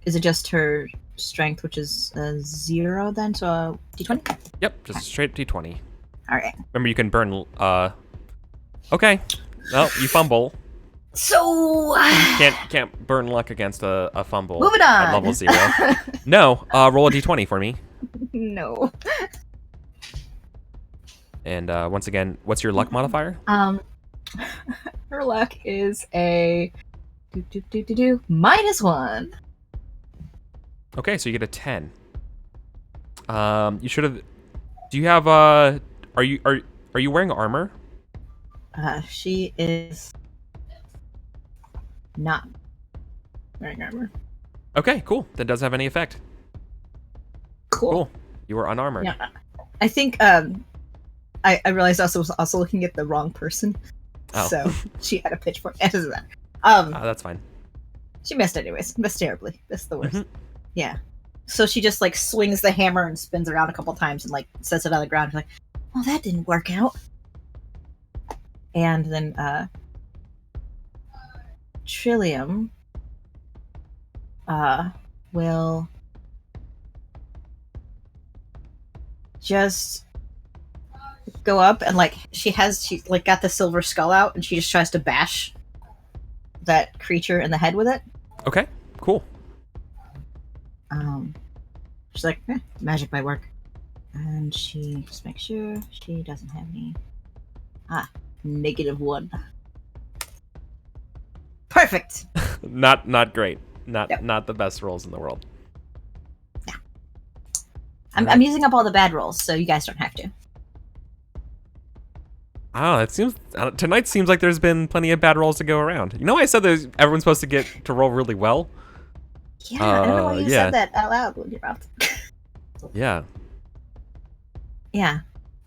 Speaker 3: is it just her strength, which is 0 then? So d20.
Speaker 1: Yep, just straight D20.
Speaker 3: All right.
Speaker 1: Remember, you can burn. Okay. Well, you fumble.
Speaker 3: So
Speaker 1: Can't burn luck against a fumble.
Speaker 3: moving
Speaker 1: At
Speaker 3: on.
Speaker 1: level 0. No. Roll a D20 for me.
Speaker 3: No.
Speaker 1: And once again, what's your luck modifier?
Speaker 3: Her luck is a -1.
Speaker 1: Okay, so you get a 10. You should have. Do you have Are you wearing armor?
Speaker 3: She is not wearing armor.
Speaker 1: Okay, cool. That doesn't have any effect. Cool. You were unarmored.
Speaker 3: Yeah, I think I realized I was also looking at the wrong person.
Speaker 1: Oh.
Speaker 3: So she had a pitchfork. It doesn't matter.
Speaker 1: That's fine.
Speaker 3: She missed anyways. Missed terribly. That's the worst.
Speaker 1: Mhm.
Speaker 3: Yeah. So she just like swings the hammer and spins around a couple times and like sets it on the ground. She's like, "Oh, that didn't work out." And then Trillium will just go up and like she like got the silver skull out and she just tries to bash that creature in the head with it.
Speaker 1: Okay, cool.
Speaker 3: She's like, magic might work. And she just makes sure she doesn't have any. -1. Perfect.
Speaker 1: Not great.
Speaker 3: Yep.
Speaker 1: Not the best rolls in the world.
Speaker 3: I'm using up all the bad rolls, so you guys don't have to.
Speaker 1: Oh, it seems tonight seems like there's been plenty of bad rolls to go around. You know, I said everyone's supposed to get to roll really well.
Speaker 3: Yeah, I don't know why you
Speaker 1: yeah.
Speaker 3: said that out loud with your mouth.
Speaker 1: Yeah.
Speaker 3: Yeah.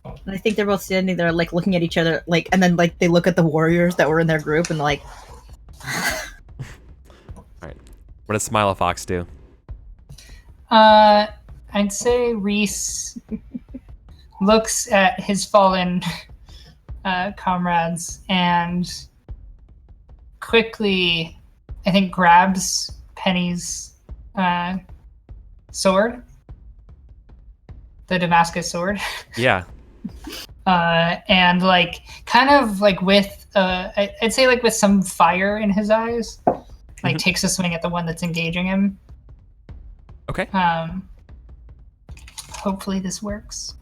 Speaker 3: And I think they're both standing there, like looking at each other, like, and then like they look at the warriors that were in their group, and like,
Speaker 1: All right. What does Smile Fox do?
Speaker 2: I'd say Reese looks at his fallen comrades and quickly, I think, grabs Penny's sword, the Damascus sword.
Speaker 1: Yeah.
Speaker 2: And like, kind of like with, I'd say like with some fire in his eyes, like takes a swing at the one that's engaging him.
Speaker 1: Okay.
Speaker 2: Hopefully this works.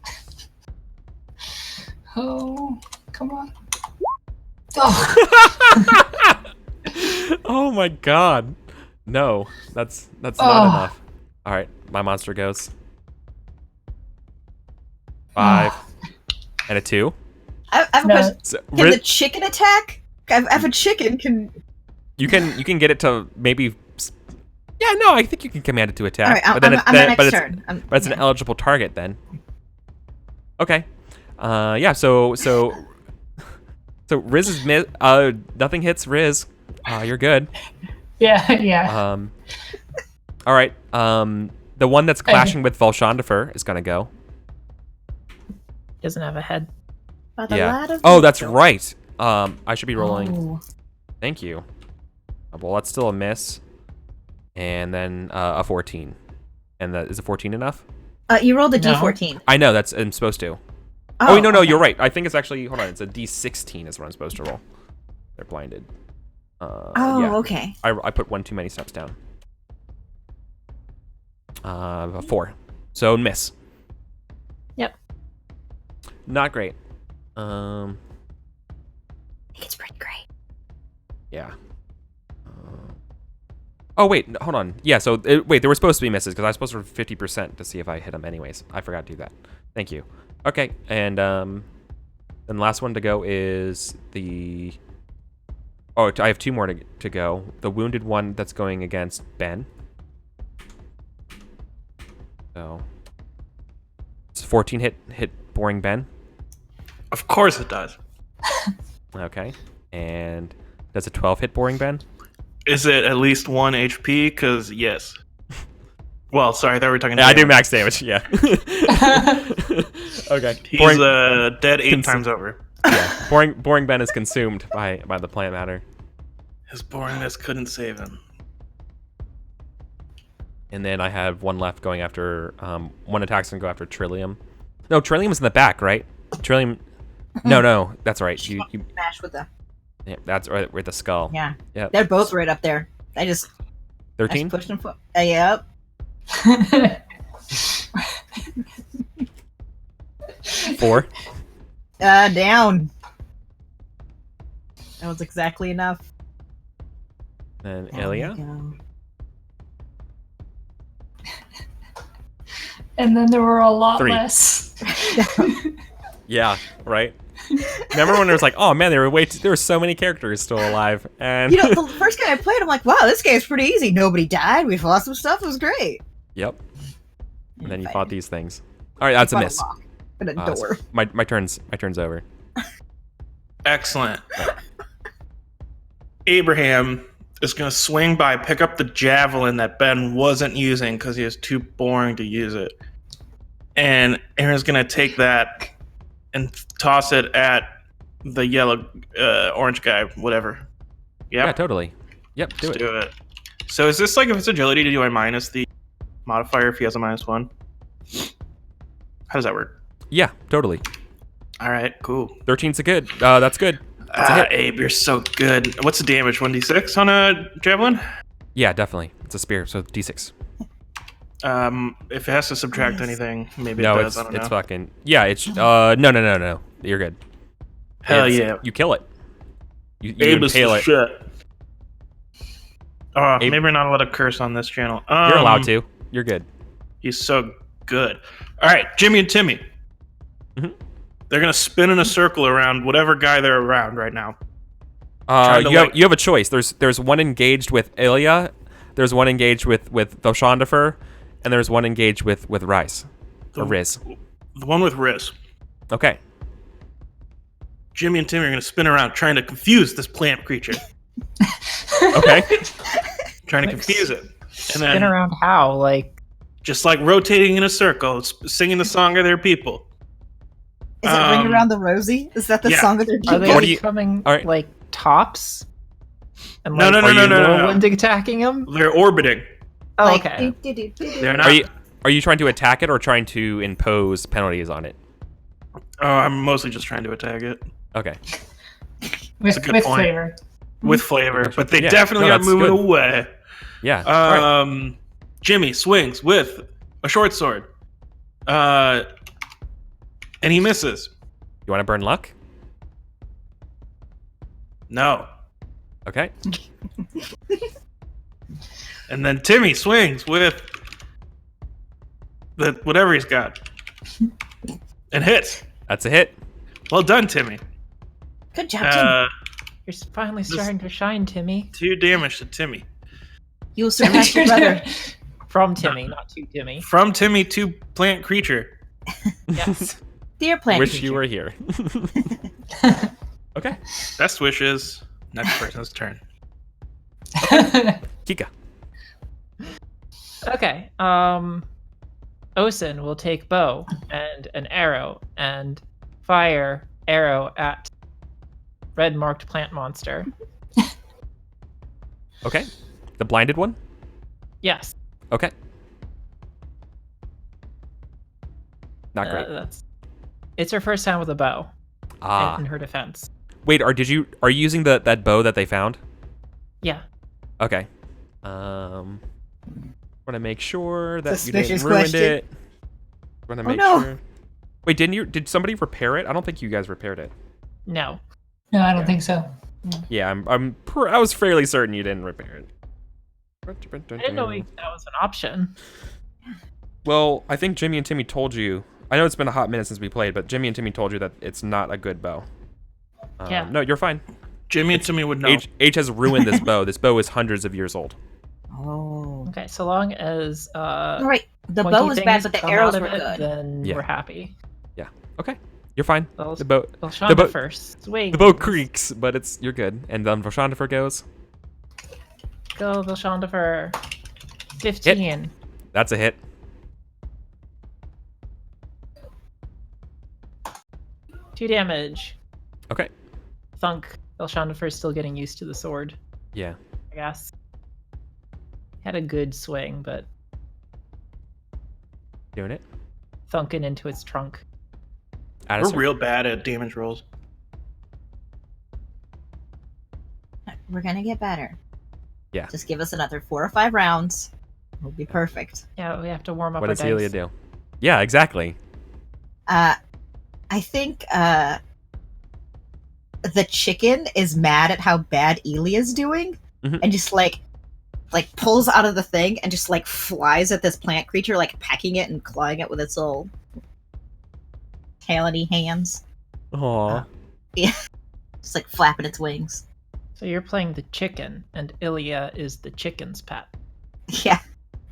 Speaker 2: Oh, come on. Oh.
Speaker 1: Oh my god. No, that's not enough. All right, my monster goes 5 and a 2.
Speaker 3: I have a
Speaker 2: No.
Speaker 3: question.
Speaker 1: So,
Speaker 3: Can the chicken attack? I have a chicken. Can
Speaker 1: you can get it to maybe. Yeah, no, I think you can command it to attack.
Speaker 3: all right?
Speaker 1: but then
Speaker 3: I'm my next turn.
Speaker 1: But it's an eligible target then. Okay. Yeah. So Riz is nothing hits Riz. You're good.
Speaker 2: Yeah.
Speaker 1: All right. The one that's clashing with Volshandifer is gonna go.
Speaker 4: Doesn't have a head.
Speaker 3: By the
Speaker 1: Yeah.
Speaker 3: light of
Speaker 1: Oh,
Speaker 3: the
Speaker 1: that's
Speaker 3: dawn.
Speaker 1: right. I should be rolling.
Speaker 3: Oh.
Speaker 1: Thank you. Well, that's still a miss. And then a 14. And that is a 14 enough?
Speaker 3: You rolled a
Speaker 2: No.
Speaker 3: d14.
Speaker 1: I know, I'm supposed to. Oh, wait, no,
Speaker 3: okay.
Speaker 1: you're right. I think it's actually, hold on, it's a D16 is what I'm supposed to roll. They're blinded. Yeah.
Speaker 3: Okay.
Speaker 1: I put one too many steps down. A 4. So miss.
Speaker 4: Yep.
Speaker 1: Not great.
Speaker 3: I think it's pretty great.
Speaker 1: Yeah. Oh, wait, hold on. Yeah, so, wait, there were supposed to be misses, because I was supposed to roll 50% to see if I hit them anyways. I forgot to do that. Thank you. Okay, and then the last one to go is the... Oh, I have 2 more to go. The wounded one that's going against Ben. So... It's 14 hit boring Ben.
Speaker 5: Of course it does.
Speaker 1: Okay. And does a 12 hit boring Ben?
Speaker 5: Is it at least 1 HP? Because yes. Well, sorry, I thought we were talking.
Speaker 1: Yeah, I do
Speaker 5: damage.
Speaker 1: max damage. Yeah. Okay.
Speaker 5: He's dead 8 times over.
Speaker 1: Yeah. Boring Ben is consumed by the plant matter.
Speaker 5: His boringness couldn't save him.
Speaker 1: And then I have one left going after one attack's gonna go after Trillium. No, Trillium's in the back, right? Trillium. No, that's right. You
Speaker 3: Smash with the.
Speaker 1: yeah, that's right with the skull.
Speaker 3: Yeah.
Speaker 1: Yep.
Speaker 3: They're both right up there. I just
Speaker 1: 13.
Speaker 3: pushed them. Yep.
Speaker 1: 4.
Speaker 3: Down. That was exactly enough.
Speaker 1: And
Speaker 3: Down
Speaker 1: Ilya.
Speaker 3: we go.
Speaker 2: And then there were a lot
Speaker 1: 3.
Speaker 2: less.
Speaker 1: Yeah, right. Remember when it was like, oh man, there were so many characters still alive, and
Speaker 3: You know, the first game I played, I'm like, wow, this game's pretty easy. Nobody died. We fought some stuff. It was great.
Speaker 1: yep. And then you fought these things. All right, that's a miss.
Speaker 3: And a
Speaker 1: So
Speaker 3: door.
Speaker 1: my turn's over.
Speaker 5: Excellent. Abraham is going to swing by, pick up the javelin that Ben wasn't using because he was too boring to use it. And Aaron's going to take that and toss it at the yellow, orange guy, whatever. Yep.
Speaker 1: Yeah, totally. Yep, do
Speaker 5: Let's
Speaker 1: it.
Speaker 5: do it. So is this like if it's agility, do I minus the modifier if he has a -1? How does that work?
Speaker 1: Yeah, totally.
Speaker 5: All right, cool.
Speaker 1: 13's a good. That's good. That's a hit.
Speaker 5: Abe, you're so good. What's the damage? 1d6 on a javelin?
Speaker 1: Yeah, definitely. It's a spear, so D6.
Speaker 5: If it has to subtract anything, maybe
Speaker 1: No,
Speaker 5: it does. I don't
Speaker 1: it's
Speaker 5: know.
Speaker 1: fucking yeah. It's no. You're good.
Speaker 5: Hell
Speaker 1: It's-
Speaker 5: yeah.
Speaker 1: You kill it. You
Speaker 5: Abe is
Speaker 1: impale
Speaker 5: the
Speaker 1: it.
Speaker 5: shit. Oh,
Speaker 1: Abe-
Speaker 5: maybe we're not allowed to curse on this channel.
Speaker 1: You're allowed to. You're good.
Speaker 5: He's so good. All right, Jimmy and Timmy.
Speaker 1: Mhm.
Speaker 5: They're gonna spin in a circle around whatever guy they're around right now. Trying to,
Speaker 1: You have a choice. There's one engaged with Ilya. There's one engaged with Voshandifer, and there's one engaged with Rice or Riz.
Speaker 5: The one with Riz.
Speaker 1: Okay.
Speaker 5: Jimmy and Timmy are gonna spin around trying to confuse this plant creature.
Speaker 1: Okay.
Speaker 5: Trying to confuse it. And then
Speaker 4: Spin around how? Like,
Speaker 5: just like rotating in a circle, singing the song of their people.
Speaker 3: Is it Ring Around the Rosie? Is that the
Speaker 5: yeah.
Speaker 3: song of their
Speaker 4: are they
Speaker 1: What do you-
Speaker 4: becoming
Speaker 1: all right.
Speaker 4: like tops? And
Speaker 5: No,
Speaker 4: like,
Speaker 5: no,
Speaker 4: are
Speaker 5: no,
Speaker 4: you
Speaker 5: no, no, no.
Speaker 4: whirlwind attacking them?
Speaker 5: They're orbiting.
Speaker 4: Oh,
Speaker 3: Like,
Speaker 4: okay.
Speaker 5: They're not.
Speaker 1: Are you trying to attack it or trying to impose penalties on it?
Speaker 5: Oh, I'm mostly just trying to attack it
Speaker 1: Okay.
Speaker 2: With,
Speaker 5: a good
Speaker 2: with
Speaker 5: point.
Speaker 2: flavor.
Speaker 5: with flavor, but they
Speaker 1: Yeah,
Speaker 5: definitely
Speaker 1: no,
Speaker 5: are
Speaker 1: that's
Speaker 5: moving
Speaker 1: good.
Speaker 5: away.
Speaker 1: Yeah. All right.
Speaker 5: Jimmy swings with a short sword, and he misses.
Speaker 1: You want to burn luck?
Speaker 5: No.
Speaker 1: Okay.
Speaker 5: And then Timmy swings with the whatever he's got, and hits.
Speaker 1: That's a hit.
Speaker 5: Well done, Timmy.
Speaker 3: Good job, Tim.
Speaker 4: You're finally starting to shine, Timmy.
Speaker 5: 2 damage to Timmy.
Speaker 3: You will surpass your brother.
Speaker 4: From Timmy, not to Timmy.
Speaker 5: From Timmy to plant creature.
Speaker 4: Yes.
Speaker 3: Dear plant
Speaker 1: Wish
Speaker 3: creature.
Speaker 1: you were here. Okay.
Speaker 5: Best wishes. Next person's turn.
Speaker 1: Kika.
Speaker 4: Okay. Osin will take bow and an arrow and fire arrow at red marked plant monster.
Speaker 1: Okay. The blinded one?
Speaker 4: Yes.
Speaker 1: Okay. Not great.
Speaker 4: It's her first time with a bow.
Speaker 1: Ah.
Speaker 4: In her defense.
Speaker 1: Wait, are you using that bow that they found?
Speaker 4: Yeah.
Speaker 1: Okay. Want to make sure that you
Speaker 3: Suspicious
Speaker 1: didn't ruin
Speaker 3: question.
Speaker 1: it. Want to make
Speaker 3: no.
Speaker 1: sure. Wait, did somebody repair it? I don't think you guys repaired it.
Speaker 4: No.
Speaker 2: No, I don't think so.
Speaker 1: Yeah, I was fairly certain you didn't repair it.
Speaker 4: I didn't know that was an option.
Speaker 1: Well, I think Jimmy and Timmy told you. I know it's been a hot minute since we played, but Jimmy and Timmy told you that it's not a good bow.
Speaker 4: Yeah.
Speaker 1: No, you're fine.
Speaker 5: Jimmy and Timmy would know.
Speaker 1: H has ruined this bow. This bow is hundreds of years old.
Speaker 3: Oh.
Speaker 4: Okay, so long as
Speaker 3: All right. The
Speaker 4: pointy
Speaker 3: bow was bad,
Speaker 4: things
Speaker 3: but the
Speaker 4: come
Speaker 3: arrows
Speaker 4: out
Speaker 3: were
Speaker 4: of it,
Speaker 3: good.
Speaker 4: then
Speaker 1: Yeah.
Speaker 4: we're happy.
Speaker 1: Yeah. Okay. You're fine.
Speaker 4: Well,
Speaker 1: The bow.
Speaker 4: Shonda
Speaker 1: boat-
Speaker 4: first. Swing.
Speaker 1: The bow creaks, but you're good. And then Voshandifer goes.
Speaker 4: Go, Vilshandifer. 15.
Speaker 1: That's a hit.
Speaker 4: Two damage.
Speaker 1: Okay.
Speaker 4: Thunk. Vilshandifer's still getting used to the sword,
Speaker 1: Yeah.
Speaker 4: I guess. Had a good swing, but
Speaker 1: Doing it.
Speaker 4: thunking into its trunk.
Speaker 5: We're
Speaker 1: Addison.
Speaker 5: real bad at damage rolls.
Speaker 3: We're gonna get better.
Speaker 1: Yeah.
Speaker 3: Just give us another 4 or 5 rounds. We'll be perfect.
Speaker 4: Yeah, we have to warm up
Speaker 1: What
Speaker 4: our
Speaker 1: does Helia
Speaker 4: dice.
Speaker 1: do? Yeah, exactly.
Speaker 3: I think the chicken is mad at how bad Elia's doing,
Speaker 1: Mhm.
Speaker 3: and just like pulls out of the thing and just like flies at this plant creature, like pecking it and clawing it with its little tailety hands,
Speaker 1: Aww.
Speaker 3: just like flapping its wings.
Speaker 4: So you're playing the chicken, and Ilia is the chicken's pet.
Speaker 3: Yeah,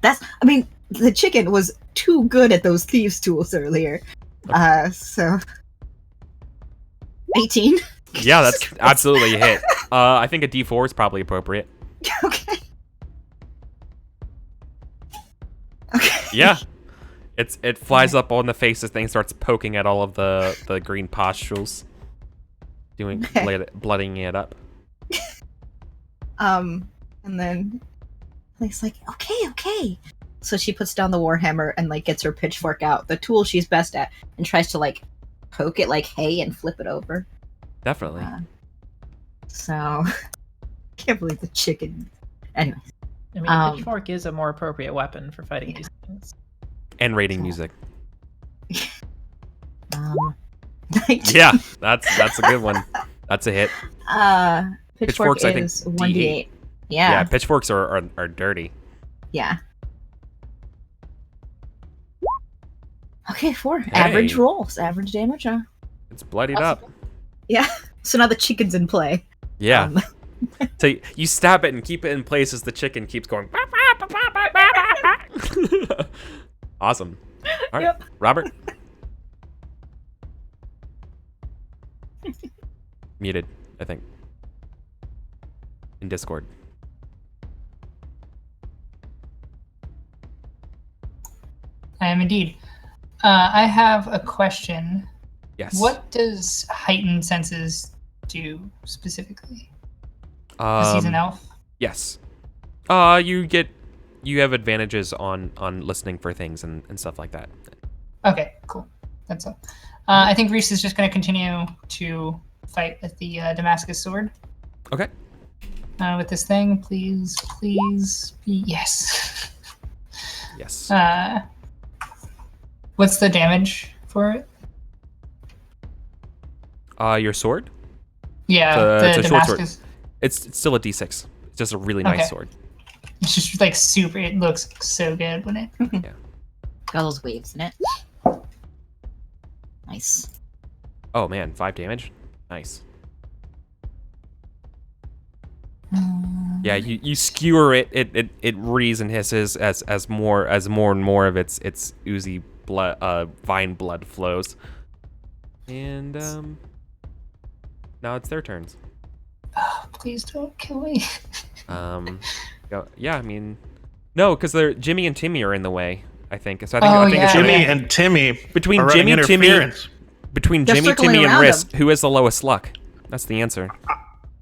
Speaker 3: I mean, the chicken was too good at those thieves' tools earlier. So 18.
Speaker 1: Yeah, that's absolutely a hit. I think a D4 is probably appropriate.
Speaker 3: Okay. Okay.
Speaker 1: Yeah. It flies up on the face. This thing starts poking at all of the green pustules, blooding it up.
Speaker 3: And then Link's like, okay. So she puts down the warhammer and like gets her pitchfork out, the tool she's best at, and tries to like poke it like hay and flip it over.
Speaker 1: Definitely.
Speaker 3: So can't believe the chicken. Anyway,
Speaker 4: I mean, a pitchfork is a more appropriate weapon for fighting these things.
Speaker 1: And rating music.
Speaker 3: 19.
Speaker 1: Yeah, that's a good one. That's a hit.
Speaker 3: Pitchfork
Speaker 1: Pitchforks, I think,
Speaker 3: is 1d8. Yeah.
Speaker 1: Yeah, pitchforks are dirty.
Speaker 3: Yeah. Okay, 4. Average
Speaker 1: Hey.
Speaker 3: rolls, average damage.
Speaker 1: It's bloodied up.
Speaker 3: Yeah. So now the chicken's in play.
Speaker 1: Yeah. So you stab it and keep it in place as the chicken keeps going. Awesome. All right,
Speaker 3: Yep.
Speaker 1: Robert. Muted, I think. In Discord.
Speaker 2: I am indeed. I have a question.
Speaker 1: Yes.
Speaker 2: What does heightened senses do specifically? Because he's an elf.
Speaker 1: Yes. You have advantages on listening for things and stuff like that.
Speaker 2: Okay, cool. That's all. I think Reese is just going to continue to fight with the Damascus sword.
Speaker 1: Okay.
Speaker 2: With this thing, please be yes.
Speaker 1: Yes.
Speaker 2: What's the damage for it?
Speaker 1: Your sword?
Speaker 2: Yeah,
Speaker 1: It's
Speaker 2: the
Speaker 1: a short sword.
Speaker 2: Damascus.
Speaker 1: It's still a D6. It's just a really nice
Speaker 2: Okay.
Speaker 1: sword.
Speaker 2: It's just like super. It looks so good when it.
Speaker 3: Got those waves in it. Nice.
Speaker 1: Oh man, 5 damage. Nice. Yeah, you skewer it. It rees and hisses as more and more of its oozy blood, vine blood flows. And now it's their turns.
Speaker 2: Please don't kill me.
Speaker 1: Yeah, I mean, no, because Jimmy and Timmy are in the way. I think so.
Speaker 2: Oh,
Speaker 1: I think it's
Speaker 2: yeah.
Speaker 5: Jimmy
Speaker 1: gonna-
Speaker 5: and Timmy
Speaker 1: between
Speaker 5: are running
Speaker 1: Jimmy, Timmy,
Speaker 5: interference.
Speaker 1: between
Speaker 3: They're
Speaker 1: Jimmy,
Speaker 3: circling
Speaker 1: Timmy, and
Speaker 3: around
Speaker 1: Riss,
Speaker 3: him.
Speaker 1: who has the lowest luck? That's the answer.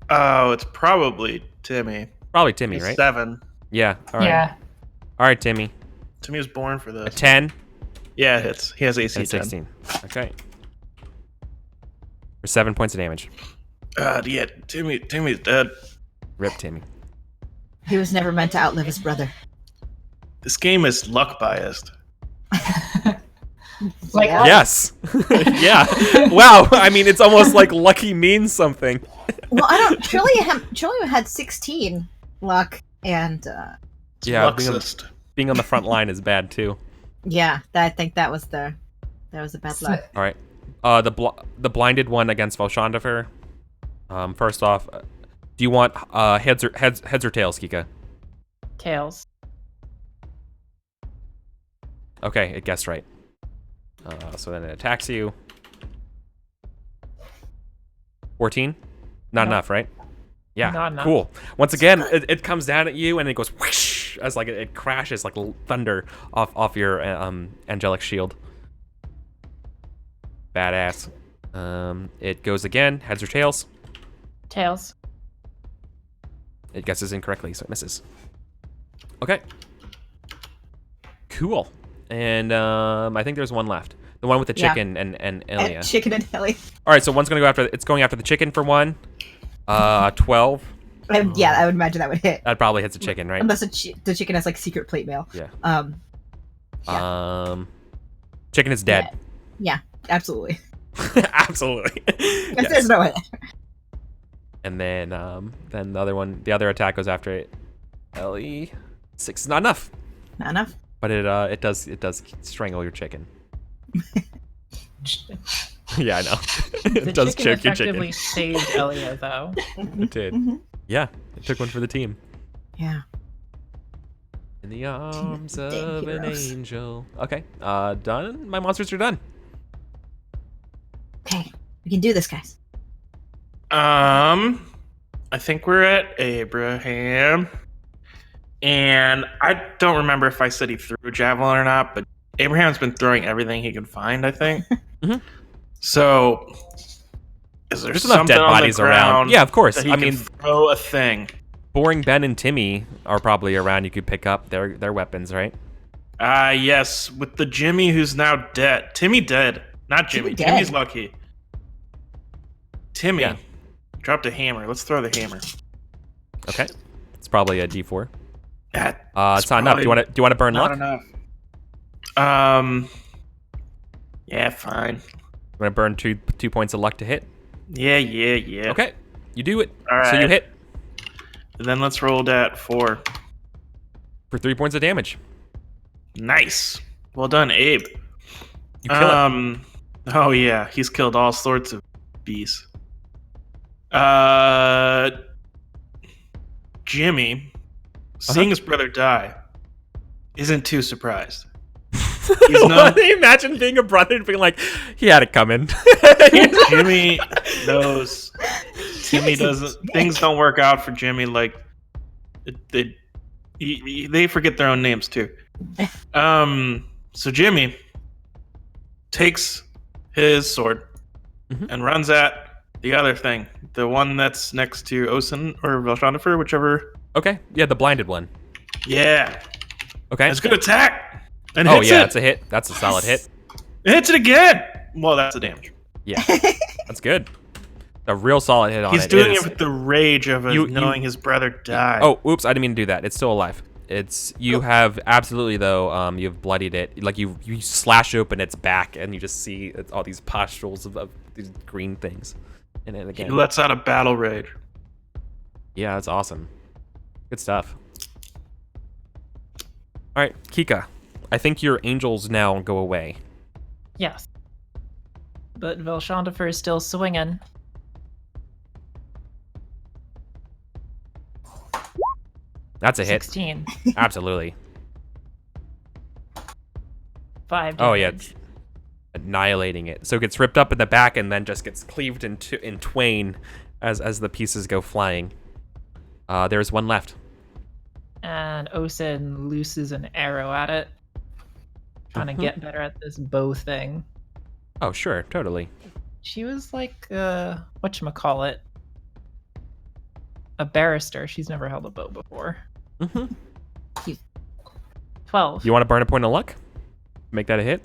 Speaker 5: Oh, it's probably Timmy.
Speaker 1: Probably Timmy,
Speaker 5: He's
Speaker 1: right?
Speaker 5: 7.
Speaker 1: Yeah. All right.
Speaker 2: Yeah.
Speaker 1: All right, Timmy.
Speaker 5: Timmy was born for
Speaker 1: A
Speaker 5: this.
Speaker 1: 10
Speaker 5: Yeah, it hits. He has AC
Speaker 1: and a
Speaker 5: 10.
Speaker 1: 16. Okay. For 7 points of damage.
Speaker 5: Yeah, Timmy's dead.
Speaker 1: Rip Timmy.
Speaker 3: He was never meant to outlive his brother.
Speaker 5: This game is luck biased.
Speaker 2: Like,
Speaker 3: Yeah.
Speaker 1: Yes. Yeah. Wow. I mean, it's almost like lucky means something.
Speaker 3: Well, I don't. Trillium had 16 luck, and
Speaker 5: It's
Speaker 1: Yeah,
Speaker 5: luxist.
Speaker 1: Being on the front line is bad too.
Speaker 3: yeah, I think that was the bad luck.
Speaker 1: All right. The blinded one against Volshandifer. First off, do you want heads or tails, Kika?
Speaker 4: Tails.
Speaker 1: Okay, it guessed right. So then it attacks you. 14? Not
Speaker 4: No.
Speaker 1: enough, right? Yeah,
Speaker 4: Not enough.
Speaker 1: cool. Once again, it comes down at you and it goes whoosh, as like it crashes like thunder off your angelic shield. Badass. It goes again. Heads or tails?
Speaker 4: Tails.
Speaker 1: It guesses incorrectly, so it misses. Okay. Cool. And I think there's one left. The one with the
Speaker 3: Yeah.
Speaker 1: chicken and Elia.
Speaker 3: Chicken and Ellie.
Speaker 1: All right, so one's gonna go after. It's going after the chicken for one. 12.
Speaker 3: Yeah, I would imagine that would hit.
Speaker 1: That probably hits the chicken, right?
Speaker 3: Unless the chicken has like secret plate mail.
Speaker 1: Yeah.
Speaker 3: Yeah.
Speaker 1: Chicken is dead.
Speaker 3: Yeah, absolutely.
Speaker 1: Absolutely.
Speaker 3: There's
Speaker 1: Yes.
Speaker 3: no way.
Speaker 1: And then the other attack goes after it. Ellie, 6 is not enough,
Speaker 3: Not enough.
Speaker 1: but it does strangle your chicken. Yeah, I know.
Speaker 4: The
Speaker 1: It does
Speaker 4: chicken
Speaker 1: choke your
Speaker 4: effectively
Speaker 1: chicken.
Speaker 4: saved Elia, though.
Speaker 1: It did.
Speaker 3: Mhm.
Speaker 1: Yeah, it took one for the team.
Speaker 3: Yeah.
Speaker 1: In the arms
Speaker 3: Damn
Speaker 1: of an
Speaker 3: heroes.
Speaker 1: angel. Okay, done. My monsters are done.
Speaker 3: Okay, we can do this, guys.
Speaker 5: I think we're at Abraham. And I don't remember if I said he threw a javelin or not, but Abraham's been throwing everything he could find, I think.
Speaker 1: Mhm.
Speaker 5: So, is there
Speaker 1: There's enough
Speaker 5: something
Speaker 1: dead
Speaker 5: on
Speaker 1: bodies
Speaker 5: the
Speaker 1: around.
Speaker 5: ground
Speaker 1: Yeah, of course.
Speaker 5: that he
Speaker 1: I
Speaker 5: can
Speaker 1: mean,
Speaker 5: throw a thing?
Speaker 1: Boring Ben and Timmy are probably around. You could pick up their weapons, right?
Speaker 5: Yes, with the Jimmy who's now dead. Timmy dead. Not Jimmy.
Speaker 3: Timmy dead.
Speaker 5: Timmy's lucky. Timmy
Speaker 1: Yeah.
Speaker 5: dropped a hammer. Let's throw the hammer.
Speaker 1: Okay, it's probably a D4.
Speaker 5: That
Speaker 1: It's not enough. Do you want to burn
Speaker 5: not
Speaker 1: luck?
Speaker 5: enough. Yeah, fine.
Speaker 1: You want to burn two points of luck to hit?
Speaker 5: Yeah.
Speaker 1: Okay, you do it.
Speaker 5: All
Speaker 1: So you
Speaker 5: right.
Speaker 1: hit
Speaker 5: And then let's roll that 4.
Speaker 1: for 3 points of damage.
Speaker 5: Nice. Well done, Abe.
Speaker 1: You kill it.
Speaker 5: Oh yeah, he's killed all sorts of beasts. Jimmy, seeing his brother die, isn't too surprised. He's not.
Speaker 1: Imagine being a brother and being like, he had it coming.
Speaker 5: Jimmy knows. Timmy doesn't. Things don't work out for Jimmy. Like they forget their own names too. So Jimmy takes his sword
Speaker 1: Mhm.
Speaker 5: and runs at the other thing, the one that's next to Osen or Velshandifer, whichever.
Speaker 1: Okay, yeah, the blinded one.
Speaker 5: Yeah,
Speaker 1: Okay.
Speaker 5: that's a good attack. And
Speaker 1: Oh
Speaker 5: hits
Speaker 1: yeah,
Speaker 5: it.
Speaker 1: that's a hit. That's a solid hit.
Speaker 5: It hits it again. Well, that's the damage.
Speaker 1: Yeah, that's good. A real solid hit on
Speaker 5: He's
Speaker 1: it.
Speaker 5: doing
Speaker 1: is-
Speaker 5: it with the rage of knowing his brother died.
Speaker 1: Oh, oops! I didn't mean to do that. It's still alive. You have absolutely though. You've bloodied it. Like you slash open its back, and you just see all these pustules of these green things. And then
Speaker 5: He
Speaker 1: again,
Speaker 5: lets out a battle rage.
Speaker 1: yeah, that's awesome. Good stuff. All right, Kika. I think your angels now go away.
Speaker 4: Yes. But Velshandifer is still swinging.
Speaker 1: That's a hit.
Speaker 4: 16.
Speaker 1: Absolutely.
Speaker 4: 5
Speaker 1: Oh yeah,
Speaker 4: damage.
Speaker 1: annihilating it. So it gets ripped up in the back and then just gets cleaved in twain as the pieces go flying. There's one left.
Speaker 4: And Osen looses an arrow at it. Trying to
Speaker 1: Mhm.
Speaker 4: get better at this bow thing.
Speaker 1: Oh sure, totally.
Speaker 4: She was like, whatchamacallit? a barrister. She's never held a bow before.
Speaker 1: Mm-hmm.
Speaker 4: 12.
Speaker 1: You want to burn a point of luck? Make that a hit?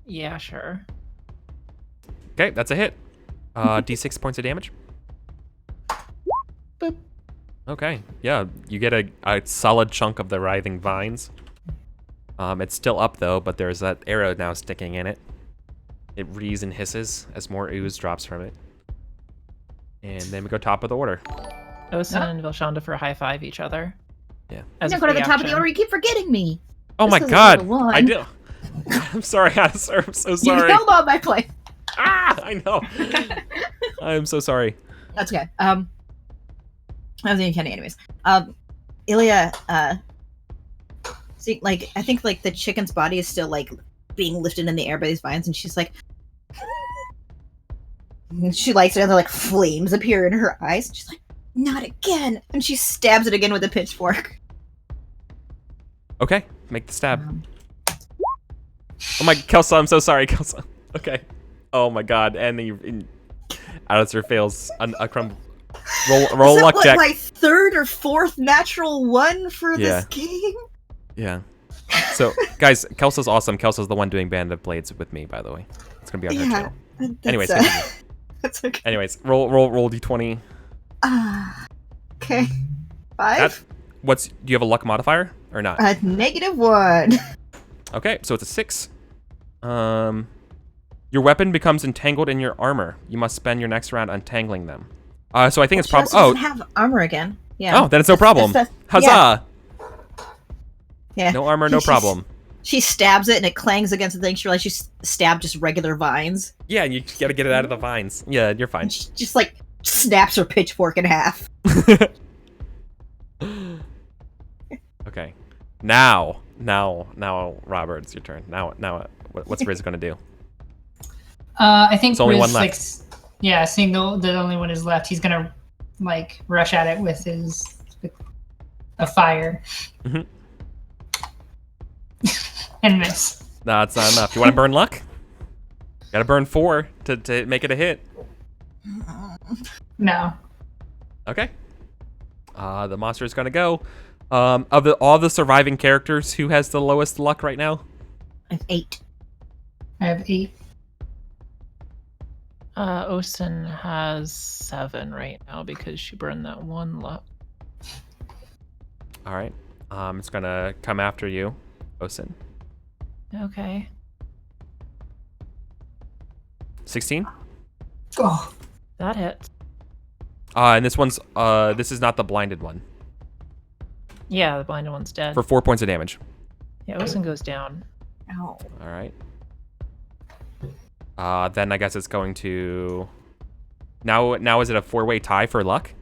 Speaker 4: Yeah, sure.
Speaker 1: Okay, that's a hit. D6 points of damage.
Speaker 4: Boop.
Speaker 1: Okay, yeah, you get a solid chunk of the writhing vines. It's still up though, but there's that arrow now sticking in it. It rees and hisses as more ooze drops from it. And then we go top of the order.
Speaker 4: Osin and Vilshandifer high-five each other.
Speaker 1: Yeah.
Speaker 4: As
Speaker 3: I'm
Speaker 4: a
Speaker 3: going to the
Speaker 4: free
Speaker 3: top of the
Speaker 4: action.
Speaker 3: order. You keep forgetting me.
Speaker 1: Oh
Speaker 3: Just
Speaker 1: my
Speaker 3: 'cause it's
Speaker 1: god!
Speaker 3: level one.
Speaker 1: I do. I'm sorry, Addisar. I'm so
Speaker 3: You
Speaker 1: sorry.
Speaker 3: held on my play.
Speaker 1: I know. I'm so sorry.
Speaker 3: That's okay. I was in Kenny anyways. Ilya, see, like, I think, like, the chicken's body is still, like, being lifted in the air by these vines, and she's like... and she lights it, and like, flames appear in her eyes, and she's like, not again! And she stabs it again with a pitchfork.
Speaker 1: Okay, make the stab. Oh my, Kelsa, I'm so sorry, Kelsa. Okay. Oh my god, and then Alistair fails a crumble. Roll
Speaker 3: Is
Speaker 1: a
Speaker 3: that,
Speaker 1: luck
Speaker 3: what,
Speaker 1: check.
Speaker 3: my third or fourth natural one for
Speaker 1: Yeah.
Speaker 3: this game?
Speaker 1: Yeah. So, guys, Kelsa's awesome. Kelsa's the one doing Band of Blades with me, by the way. It's gonna be on her channel.
Speaker 3: That's,
Speaker 1: Anyways, continue.
Speaker 3: that's okay.
Speaker 1: Anyways, roll d20.
Speaker 3: Okay. 5?
Speaker 1: Do you have a luck modifier or not?
Speaker 3: -1.
Speaker 1: Okay, so it's a 6. Your weapon becomes entangled in your armor. You must spend your next round untangling them. So I think it's
Speaker 3: She also
Speaker 1: probably.
Speaker 3: doesn't have armor again. Yeah.
Speaker 1: Oh, then it's no problem. Huzzah!
Speaker 3: Yeah.
Speaker 1: No armor, no problem.
Speaker 3: She stabs it and it clangs against the thing. She realizes she stabbed just regular vines.
Speaker 1: Yeah, you gotta get it out of the vines. Yeah, you're fine.
Speaker 3: And she just like snaps her pitchfork in half.
Speaker 1: Okay. Now, Robert, it's your turn. Now, what's Riz gonna do?
Speaker 2: I think
Speaker 1: There's only
Speaker 2: Riz,
Speaker 1: one
Speaker 2: like,
Speaker 1: left.
Speaker 2: yeah, seeing the only one is left, he's gonna like rush at it with a fire
Speaker 1: Mhm.
Speaker 2: and miss.
Speaker 1: No, it's not enough. You want to burn luck? Gotta burn 4 to make it a hit.
Speaker 2: No.
Speaker 1: Okay. The monster is gonna go. Of all the surviving characters, who has the lowest luck right now?
Speaker 3: I have 8.
Speaker 2: I have 8.
Speaker 4: Osin has 7 right now because she burned that 1 luck.
Speaker 1: All right. It's gonna come after you, Osin.
Speaker 4: Okay.
Speaker 1: 16.
Speaker 2: Oh,
Speaker 4: That hits.
Speaker 1: And this one's this is not the blinded one.
Speaker 4: Yeah, the blinded one's dead.
Speaker 1: For 4 points of damage.
Speaker 4: Yeah, Osin goes down.
Speaker 3: Ow.
Speaker 1: All right. Then I guess it's going to. Now is it a 4-way tie for luck,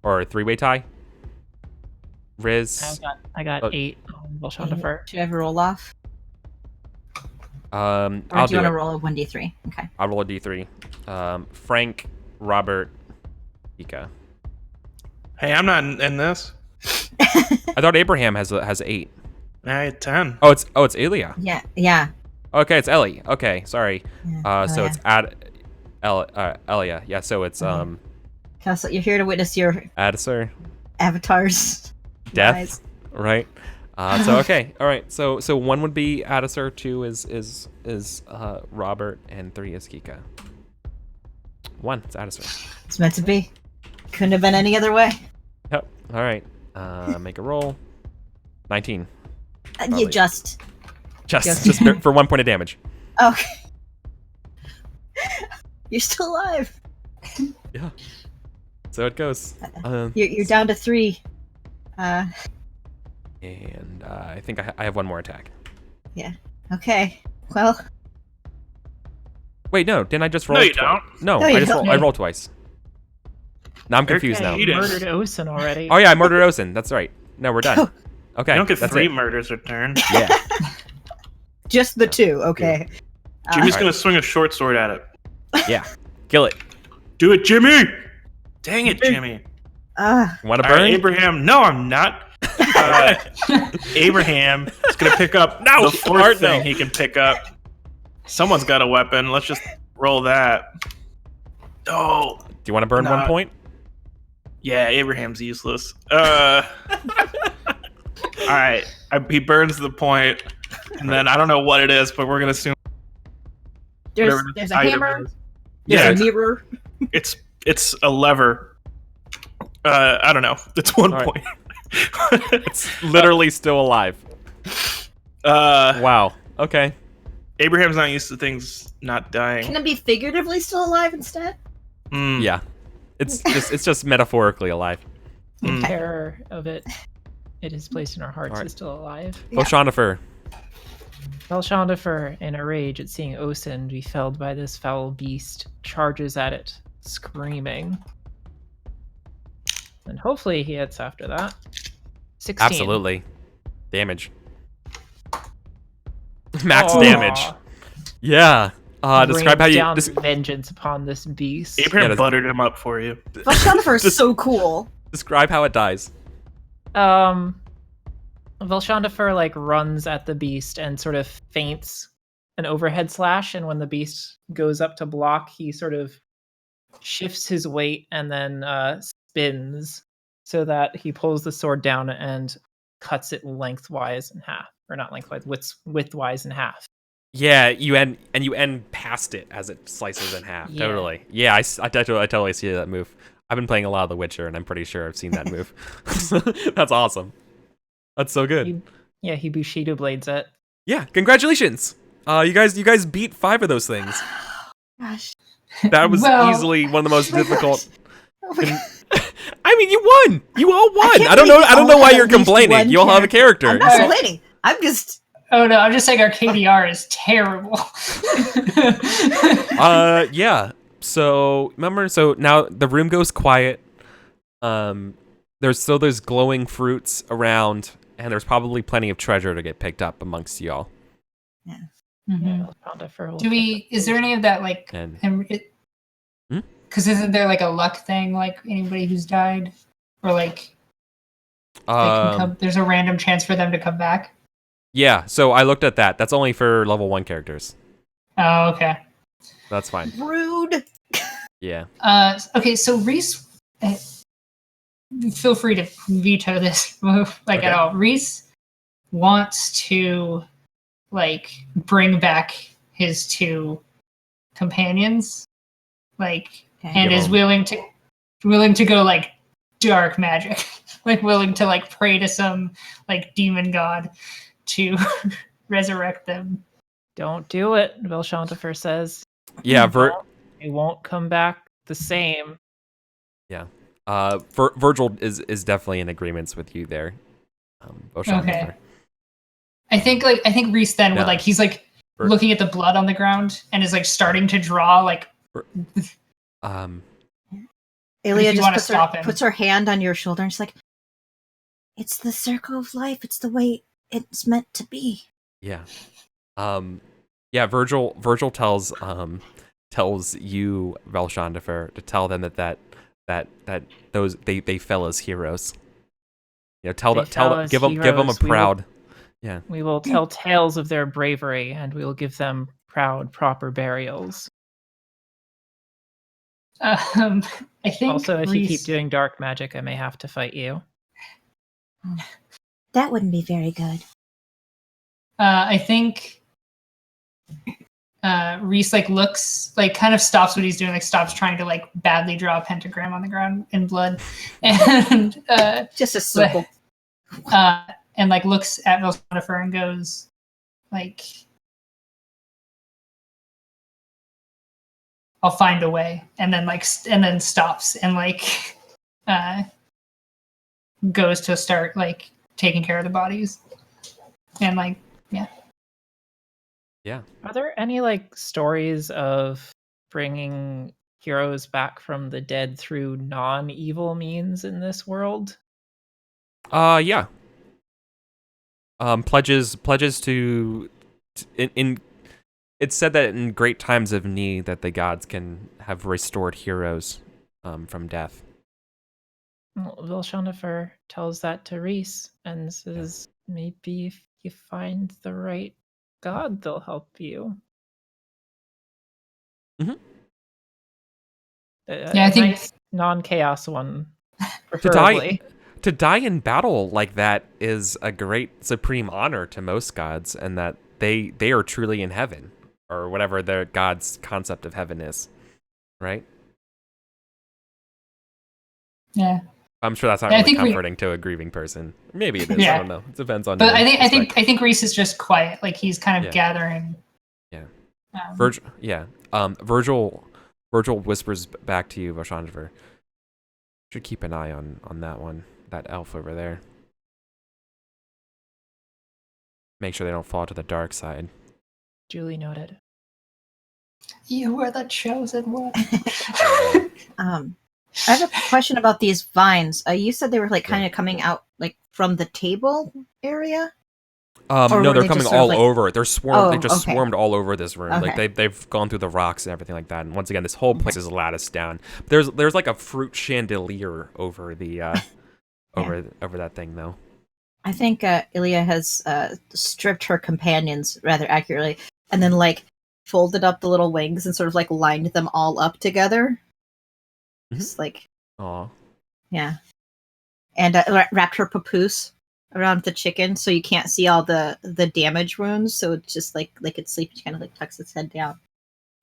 Speaker 1: or a 3-way tie? Riz.
Speaker 4: I got 8 on Vilshandifer.
Speaker 3: Should I have a roll off? Or
Speaker 1: I'll
Speaker 3: do you
Speaker 1: do
Speaker 3: want to
Speaker 1: it.
Speaker 3: roll a 1d3? Okay.
Speaker 1: I'll roll a d3. Frank, Robert, Ika.
Speaker 5: Hey, I'm not in this.
Speaker 1: I thought Abraham has 8.
Speaker 5: I had 10.
Speaker 1: Oh, it's Ilya.
Speaker 3: Yeah.
Speaker 1: Okay, it's Ellie. Okay, sorry. So it's Elia. Yeah, so it's
Speaker 3: Castle, you're here to witness your
Speaker 1: Addisar.
Speaker 3: avatar's
Speaker 1: Death.
Speaker 3: demise.
Speaker 1: Right. So okay. All right. So 1 would be Addisar, 2 is Robert, and 3 is Kika. 1, it's Addisar.
Speaker 3: It's meant to be. Couldn't have been any other way.
Speaker 1: Yep. All right. Make a roll. 19.
Speaker 3: You
Speaker 1: Probably.
Speaker 3: just.
Speaker 1: Just for 1 point of damage.
Speaker 3: Okay. You're still alive.
Speaker 1: Yeah. So it goes.
Speaker 3: You're down to 3.
Speaker 1: And I think I have 1 more attack.
Speaker 3: Okay. Well,
Speaker 1: Wait, no. Didn't I just roll?
Speaker 5: No, you don't.
Speaker 1: No,
Speaker 3: No, you
Speaker 1: I just
Speaker 3: don't.
Speaker 1: I rolled twice. Now I'm confused
Speaker 5: Okay,
Speaker 1: now.
Speaker 5: you
Speaker 4: You
Speaker 5: did.
Speaker 4: murdered Osin already.
Speaker 1: Oh yeah, I murdered Osin. That's right. No, we're done. Okay.
Speaker 5: You don't get
Speaker 1: that's
Speaker 5: 3
Speaker 1: it.
Speaker 5: murders a turn.
Speaker 1: Yeah.
Speaker 3: just the 2. Okay.
Speaker 5: Jimmy's
Speaker 1: Alright.
Speaker 5: gonna swing a short sword at it.
Speaker 1: Yeah. Kill it.
Speaker 5: Do it, Jimmy! Dang it, Jimmy.
Speaker 1: Want to
Speaker 5: All
Speaker 1: burn?
Speaker 5: right, Abraham. No, I'm not. Abraham is gonna pick up
Speaker 1: No,
Speaker 5: the 4th
Speaker 1: Art,
Speaker 5: thing
Speaker 1: no.
Speaker 5: he can pick up. Someone's got a weapon. Let's just roll that. Oh,
Speaker 1: you want to burn one
Speaker 5: Nah.
Speaker 1: point?
Speaker 5: Yeah, Abraham's useless. All right, he burns the point, and then I don't know what it is, but we're gonna assume
Speaker 3: There's
Speaker 5: whatever
Speaker 3: there's
Speaker 5: this
Speaker 3: a
Speaker 5: item
Speaker 3: hammer.
Speaker 5: is.
Speaker 3: There's
Speaker 5: Yeah,
Speaker 3: a mirror.
Speaker 5: it's a lever. I don't know. It's 1
Speaker 1: All right.
Speaker 5: point.
Speaker 1: It's literally still alive. Wow. Okay.
Speaker 5: Abraham's not used to things not dying.
Speaker 3: Can it be figuratively still alive instead?
Speaker 1: Yeah. It's just metaphorically alive.
Speaker 4: The terror of it is placed in our hearts
Speaker 1: Alright.
Speaker 4: is still alive.
Speaker 3: Yeah.
Speaker 1: Oceanifer.
Speaker 4: Belshandifer, in a rage at seeing Osin be felled by this foul beast, charges at it, screaming. And hopefully he hits after that. 16.
Speaker 1: Absolutely. Damage. Max
Speaker 4: Aw.
Speaker 1: damage. Yeah. Describe how
Speaker 4: Rains
Speaker 1: you.
Speaker 4: down vengeance upon this beast.
Speaker 5: Abraham
Speaker 1: Yeah,
Speaker 5: buttered him up for you.
Speaker 3: Velshandifer is
Speaker 1: Just-
Speaker 3: so cool.
Speaker 1: Describe how it dies.
Speaker 4: Velshandifer like runs at the beast and sort of feints an overhead slash, and when the beast goes up to block, he sort of shifts his weight and then spins so that he pulls the sword down and cuts it lengthwise in half, or not lengthwise, widthwise in half.
Speaker 1: Yeah, you end past it as it slices in half.
Speaker 4: Yeah.
Speaker 1: Totally. Yeah, I totally see that move. I've been playing a lot of The Witcher, and I'm pretty sure I've seen that move. That's awesome. That's so good.
Speaker 4: He Bushido blades it.
Speaker 1: Yeah, congratulations. You guys beat 5 of those things.
Speaker 3: Gosh.
Speaker 1: That was
Speaker 2: Well-
Speaker 1: easily one of the most
Speaker 3: Oh my
Speaker 1: difficult.
Speaker 3: Oh my God.
Speaker 1: I mean, you won. You all won.
Speaker 3: can't
Speaker 1: I don't know.
Speaker 3: believe
Speaker 1: I don't
Speaker 3: you
Speaker 1: know
Speaker 3: all
Speaker 1: why
Speaker 3: have
Speaker 1: you're
Speaker 3: at least
Speaker 1: complaining.
Speaker 3: one
Speaker 1: You all have a character.
Speaker 3: I'm not
Speaker 2: Alright.
Speaker 3: complaining. I'm just.
Speaker 2: Oh no, I'm just saying our KDR is terrible.
Speaker 1: Yeah. So remember, so now the room goes quiet. There's glowing fruits around, and there's probably plenty of treasure to get picked up amongst y'all.
Speaker 2: Mhm.
Speaker 4: Velshandifer will
Speaker 2: Do we? Is there any of that like?
Speaker 1: And Hmm?
Speaker 2: Because isn't there like a luck thing, like anybody who's died, or like they can come, there's a random chance for them to come back?
Speaker 1: yeah. So I looked at that. That's only for level 1 characters.
Speaker 2: Oh, okay.
Speaker 1: That's fine.
Speaker 3: Rude.
Speaker 1: Yeah.
Speaker 2: Okay, so Reese, feel free to veto this move, like
Speaker 1: Okay.
Speaker 2: at all. Reese wants to, like, bring back his 2 companions, like,
Speaker 3: Okay.
Speaker 2: and
Speaker 1: Give
Speaker 2: is
Speaker 1: him-
Speaker 2: willing to go like dark magic, like willing to like pray to some like demon god to resurrect them.
Speaker 4: Don't do it, Velshandifer says.
Speaker 1: Yeah.
Speaker 4: It won't come back the same.
Speaker 1: Virgil is definitely in agreements with you there.
Speaker 2: Okay. I think Reese then
Speaker 1: Yeah.
Speaker 2: would like he's like
Speaker 1: Vir-
Speaker 2: looking at the blood on the ground and is like starting to draw like
Speaker 3: Elia
Speaker 2: you
Speaker 3: just
Speaker 2: wanna stop him.
Speaker 3: puts her hand on your shoulder and she's like, "It's the circle of life. It's the way it's meant to be."
Speaker 1: Yeah. Yeah, Virgil tells you, Velshandifer, to tell them that those they fell as heroes. You know,
Speaker 4: They fell as
Speaker 1: give them a
Speaker 4: heroes.
Speaker 1: proud.
Speaker 4: We will tell tales of their bravery, and we will give them proud, proper burials.
Speaker 2: I think
Speaker 4: Also, if you keep
Speaker 2: Reese,
Speaker 4: doing dark magic, I may have to fight you.
Speaker 3: That wouldn't be very good.
Speaker 2: I think Reese like looks like kind of stops what he's doing, like stops trying to like badly draw a pentagram on the ground in blood, and
Speaker 3: Just a circle.
Speaker 2: and like looks at Velshandifer and goes like, "I'll find a way," and then like and then stops and like goes to start like taking care of the bodies, and like
Speaker 4: Are there any like stories of bringing heroes back from the dead through non-evil means in this world?
Speaker 1: Yeah. Pledges to in it's said that in great times of need that the gods can have restored heroes from death.
Speaker 4: Well, Velshandifer tells that to Reese and says, maybe if you find the right god, they'll help you.
Speaker 2: Yeah, I think-
Speaker 4: nice non-chaos one,
Speaker 1: To
Speaker 4: preferably.
Speaker 1: die in battle like that is a great supreme honor to most gods, and that they are truly in heaven, or whatever their god's concept of heaven is, right?
Speaker 2: Yeah.
Speaker 1: I'm sure that's not
Speaker 2: Yeah, I
Speaker 1: really
Speaker 2: think we-
Speaker 1: comforting to a grieving person. Maybe it is.
Speaker 2: Yeah.
Speaker 1: I don't know. It depends on.
Speaker 2: But
Speaker 1: your
Speaker 2: I
Speaker 1: perspective.
Speaker 2: think Reese is just quiet. Like he's kind of
Speaker 1: Yeah.
Speaker 2: gathering.
Speaker 1: Yeah.
Speaker 2: Um,
Speaker 1: Virgil whispers back to you, Voshandver. Should keep an eye on that one, that elf over there. Make sure they don't fall to the dark side.
Speaker 4: Duly noted.
Speaker 2: You were the chosen one.
Speaker 3: I have a question about these vines. You said they were like kind of coming out like from the table area. Or
Speaker 1: No,
Speaker 3: were
Speaker 1: they're
Speaker 3: they
Speaker 1: coming
Speaker 3: just sort of
Speaker 1: all
Speaker 3: like-
Speaker 1: over. They're swarmed. They
Speaker 3: Oh,
Speaker 1: just
Speaker 3: okay.
Speaker 1: swarmed all over this room. Like
Speaker 3: Okay.
Speaker 1: they've gone through the rocks and everything like that. And once again, this whole place is latticed down. There's like a fruit chandelier over the over that thing though.
Speaker 3: I think Ilya has stripped her companions rather accurately, and then like folded up the little wings and sort of like lined them all up together.
Speaker 1: Mhm.
Speaker 3: Just like
Speaker 1: Aw.
Speaker 3: yeah, and wrapped her papoose around the chicken so you can't see all the damage wounds. So it's just like it's sleeping. She kind of like tucks its head down,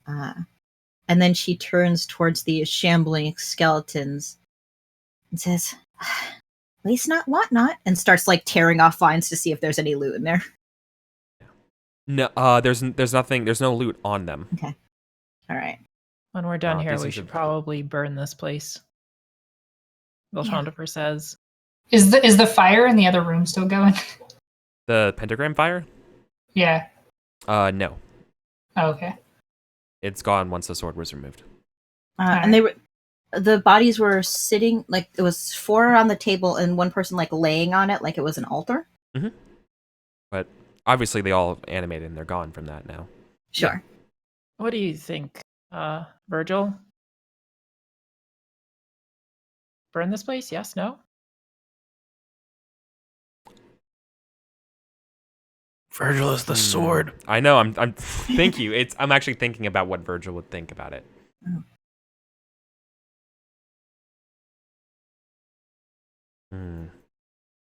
Speaker 3: and then she turns towards the shambling skeletons and says, "Waste not, want not," and starts like tearing off vines to see if there's any loot in there.
Speaker 1: No, there's nothing. There's no loot on them.
Speaker 3: All right.
Speaker 4: When we're done here,
Speaker 1: these
Speaker 4: we
Speaker 1: things
Speaker 4: should
Speaker 1: are-
Speaker 4: probably burn this place. Vilchandifer says.
Speaker 2: Is the fire in the other room still going?
Speaker 1: The pentagram fire?
Speaker 2: Yeah.
Speaker 1: No,
Speaker 2: Oh, okay.
Speaker 1: it's gone once the sword was removed.
Speaker 3: And the bodies were sitting like it was 4 on the table and one person like laying on it like it was an altar.
Speaker 1: But obviously, they all animated and they're gone from that now.
Speaker 3: Sure.
Speaker 4: What do you think, Virgil? Burn this place? Yes? No?
Speaker 5: Virgil is the sword.
Speaker 1: I know. I'm. Thank you. I'm actually thinking about what Virgil would think about it.
Speaker 3: Oh.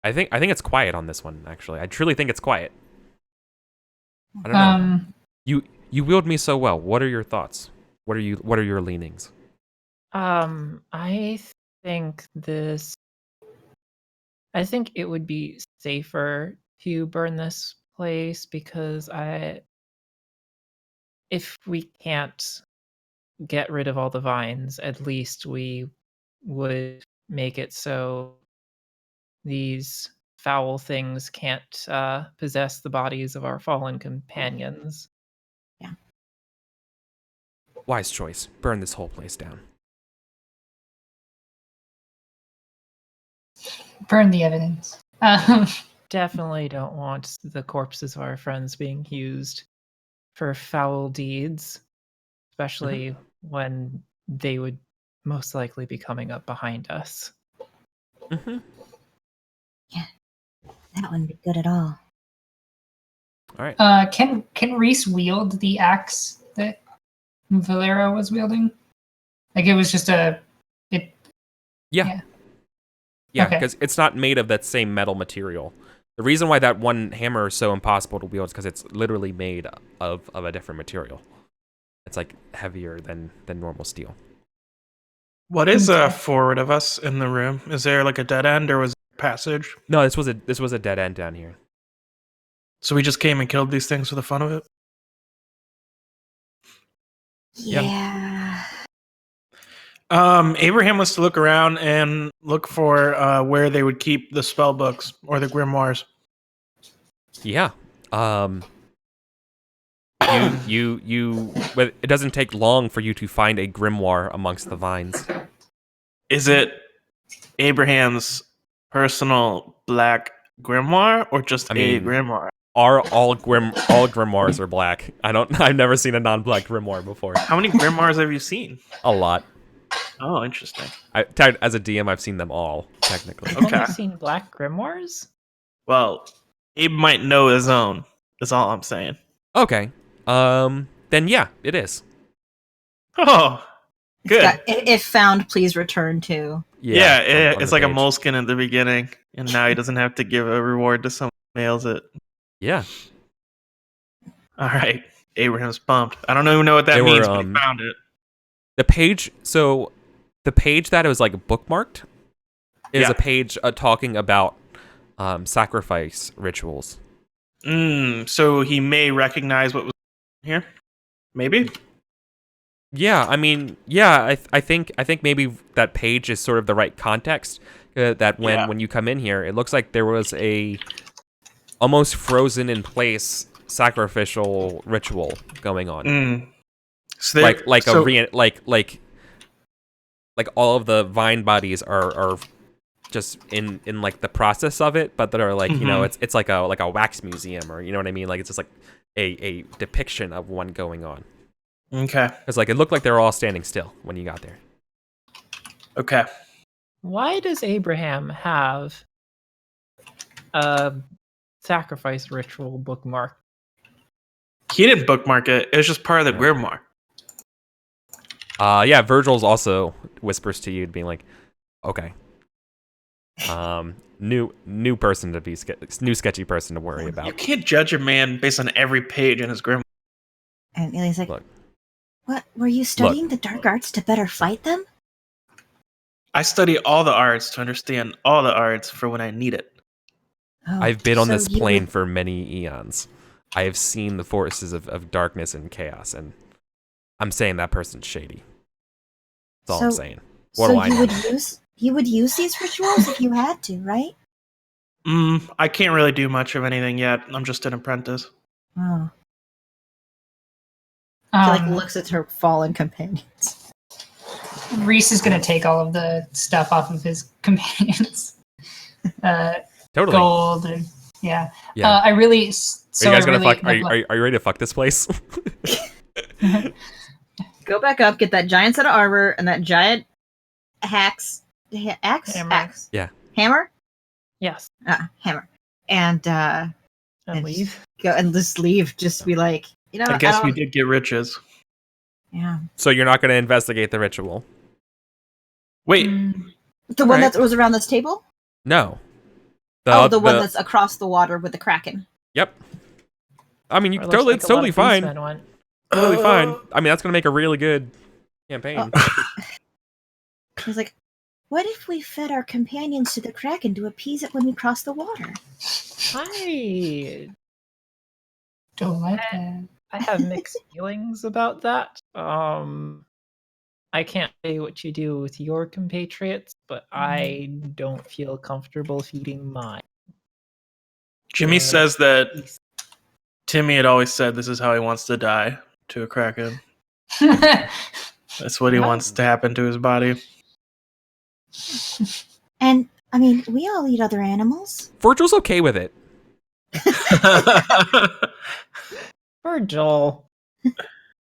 Speaker 1: I think it's quiet on this one. Actually, I truly think it's quiet. I don't know. You wield me so well. What are your thoughts? What are your leanings?
Speaker 4: I think it would be safer to burn this place because if we can't get rid of all the vines, at least we would make it so these foul things can't possess the bodies of our fallen companions.
Speaker 1: Wise choice. Burn this whole place down.
Speaker 2: Burn the evidence.
Speaker 4: Definitely don't want the corpses of our friends being used for foul deeds, especially when they would most likely be coming up behind us.
Speaker 1: Mm-hmm.
Speaker 3: That wouldn't be good at all.
Speaker 1: All right.
Speaker 2: Can Reese wield the axe that Valera was wielding? Like it was just
Speaker 1: Yeah.
Speaker 2: Yeah.
Speaker 1: Yeah,
Speaker 2: Okay.
Speaker 1: because it's not made of that same metal material. The reason why that one hammer is so impossible to wield is because it's literally made of a different material. It's like heavier than normal steel.
Speaker 5: What is forward of us in the room? Is there like a dead end or was it a passage?
Speaker 1: No, this was a dead end down here.
Speaker 5: So we just came and killed these things for the fun of it?
Speaker 1: Yeah.
Speaker 3: Yeah.
Speaker 5: Abraham was to look around and look for where they would keep the spell books or the grimoires.
Speaker 1: Yeah. But it doesn't take long for you to find a grimoire amongst the vines.
Speaker 5: Is it Abraham's personal black grimoire or just
Speaker 1: I mean,
Speaker 5: a grimoire?
Speaker 1: All grimoires are black. I've never seen a non-black grimoire before.
Speaker 5: How many grimoires have you seen?
Speaker 1: A lot.
Speaker 5: Oh, interesting.
Speaker 1: As a DM, I've seen them all technically.
Speaker 4: I've
Speaker 5: Okay.
Speaker 4: only seen black grimoires?
Speaker 5: Well, Abe might know his own. That's all I'm saying.
Speaker 1: Okay. Then yeah, it is.
Speaker 5: Oh, Good.
Speaker 3: If found, please return to.
Speaker 5: Yeah,
Speaker 1: on
Speaker 5: it's
Speaker 1: the
Speaker 5: like a
Speaker 1: page.
Speaker 5: moleskin at the beginning, and now he doesn't have to give a reward to someone who mails it.
Speaker 1: Yeah.
Speaker 5: All right, Abraham's pumped. I don't even know what that
Speaker 1: They were,
Speaker 5: means, but he found it.
Speaker 1: The page, so the page that it was like bookmarked is
Speaker 5: Yeah.
Speaker 1: a page talking about sacrifice rituals.
Speaker 5: So he may recognize what was here. Maybe.
Speaker 1: Yeah, I mean, yeah, I think maybe that page is sort of the right context. That when you come in here, it looks like there was a almost frozen in place sacrificial ritual going on.
Speaker 5: So
Speaker 1: like all of the vine bodies are just in like the process of it, but that are like, you know, it's like a wax museum, or you know what I mean, like it's just like a depiction of one going on.
Speaker 5: Okay.
Speaker 1: It's like it looked like they were all standing still when you got there.
Speaker 5: Okay.
Speaker 4: Why does Abraham have a sacrifice ritual bookmark?
Speaker 5: He didn't bookmark it. It was just part of the grimoire.
Speaker 1: Yeah, Virgil's also whispers to you, being like, okay, new person to be new sketchy person to worry
Speaker 5: You
Speaker 1: about.
Speaker 5: can't judge a man based on every page in his grimoire.
Speaker 3: And Ellie's like,
Speaker 1: Look.
Speaker 3: "What? Were you studying the dark arts to better fight them?"
Speaker 5: I study all the arts to understand all the arts for when I need it.
Speaker 3: Oh,
Speaker 1: I've been on
Speaker 3: so
Speaker 1: this
Speaker 3: you
Speaker 1: plane
Speaker 3: would-
Speaker 1: for many eons. I have seen the forces of darkness and chaos, and I'm saying that person's shady. That's all I'm
Speaker 3: So-
Speaker 1: saying. What
Speaker 3: so
Speaker 1: do I
Speaker 3: you
Speaker 1: know?
Speaker 3: would use these rituals if you had to, right?
Speaker 5: I can't really do much of anything yet. I'm just an apprentice.
Speaker 3: Oh. She looks at her fallen companions.
Speaker 2: Reese is going to take all of the stuff off of his companions.
Speaker 1: Totally.
Speaker 2: Gold and yeah.
Speaker 1: Yeah.
Speaker 2: I really.
Speaker 1: Are
Speaker 2: So
Speaker 1: you guys
Speaker 2: I
Speaker 1: gonna
Speaker 2: really,
Speaker 1: fuck? Are you ready to fuck this place?
Speaker 3: Go back up, get that giant set of armor and that giant axe.
Speaker 4: Hammer.
Speaker 1: Yeah.
Speaker 3: Hammer?
Speaker 4: Yes,
Speaker 3: Hammer. And
Speaker 4: and
Speaker 3: And
Speaker 4: leave.
Speaker 3: go and just leave. Just be like, you know,
Speaker 5: I guess we
Speaker 3: don't-
Speaker 5: did get riches.
Speaker 3: Yeah.
Speaker 1: So you're not gonna investigate the ritual?
Speaker 5: Wait,
Speaker 3: The one
Speaker 1: Alright.
Speaker 3: that was around this table?
Speaker 1: No.
Speaker 3: The one that's across the water with the kraken.
Speaker 1: Yep. I mean, you
Speaker 4: Or
Speaker 1: can
Speaker 4: looks
Speaker 1: totally,
Speaker 4: like
Speaker 1: it's
Speaker 4: a lot
Speaker 1: totally
Speaker 4: of
Speaker 1: fine.
Speaker 4: policemen went.
Speaker 1: Totally fine. I mean, that's gonna make a really good campaign.
Speaker 3: He's like, what if we fed our companions to the kraken to appease it when we cross the water?
Speaker 4: I
Speaker 2: don't like that.
Speaker 4: I have mixed feelings about that. I can't say what you do with your compatriots, but I don't feel comfortable feeding mine.
Speaker 5: Jimmy says that Timmy had always said this is how he wants to die, to a kraken. That's what he wants to happen to his body.
Speaker 3: And I mean, we all eat other animals.
Speaker 1: Virgil's okay with it.
Speaker 4: Virgil.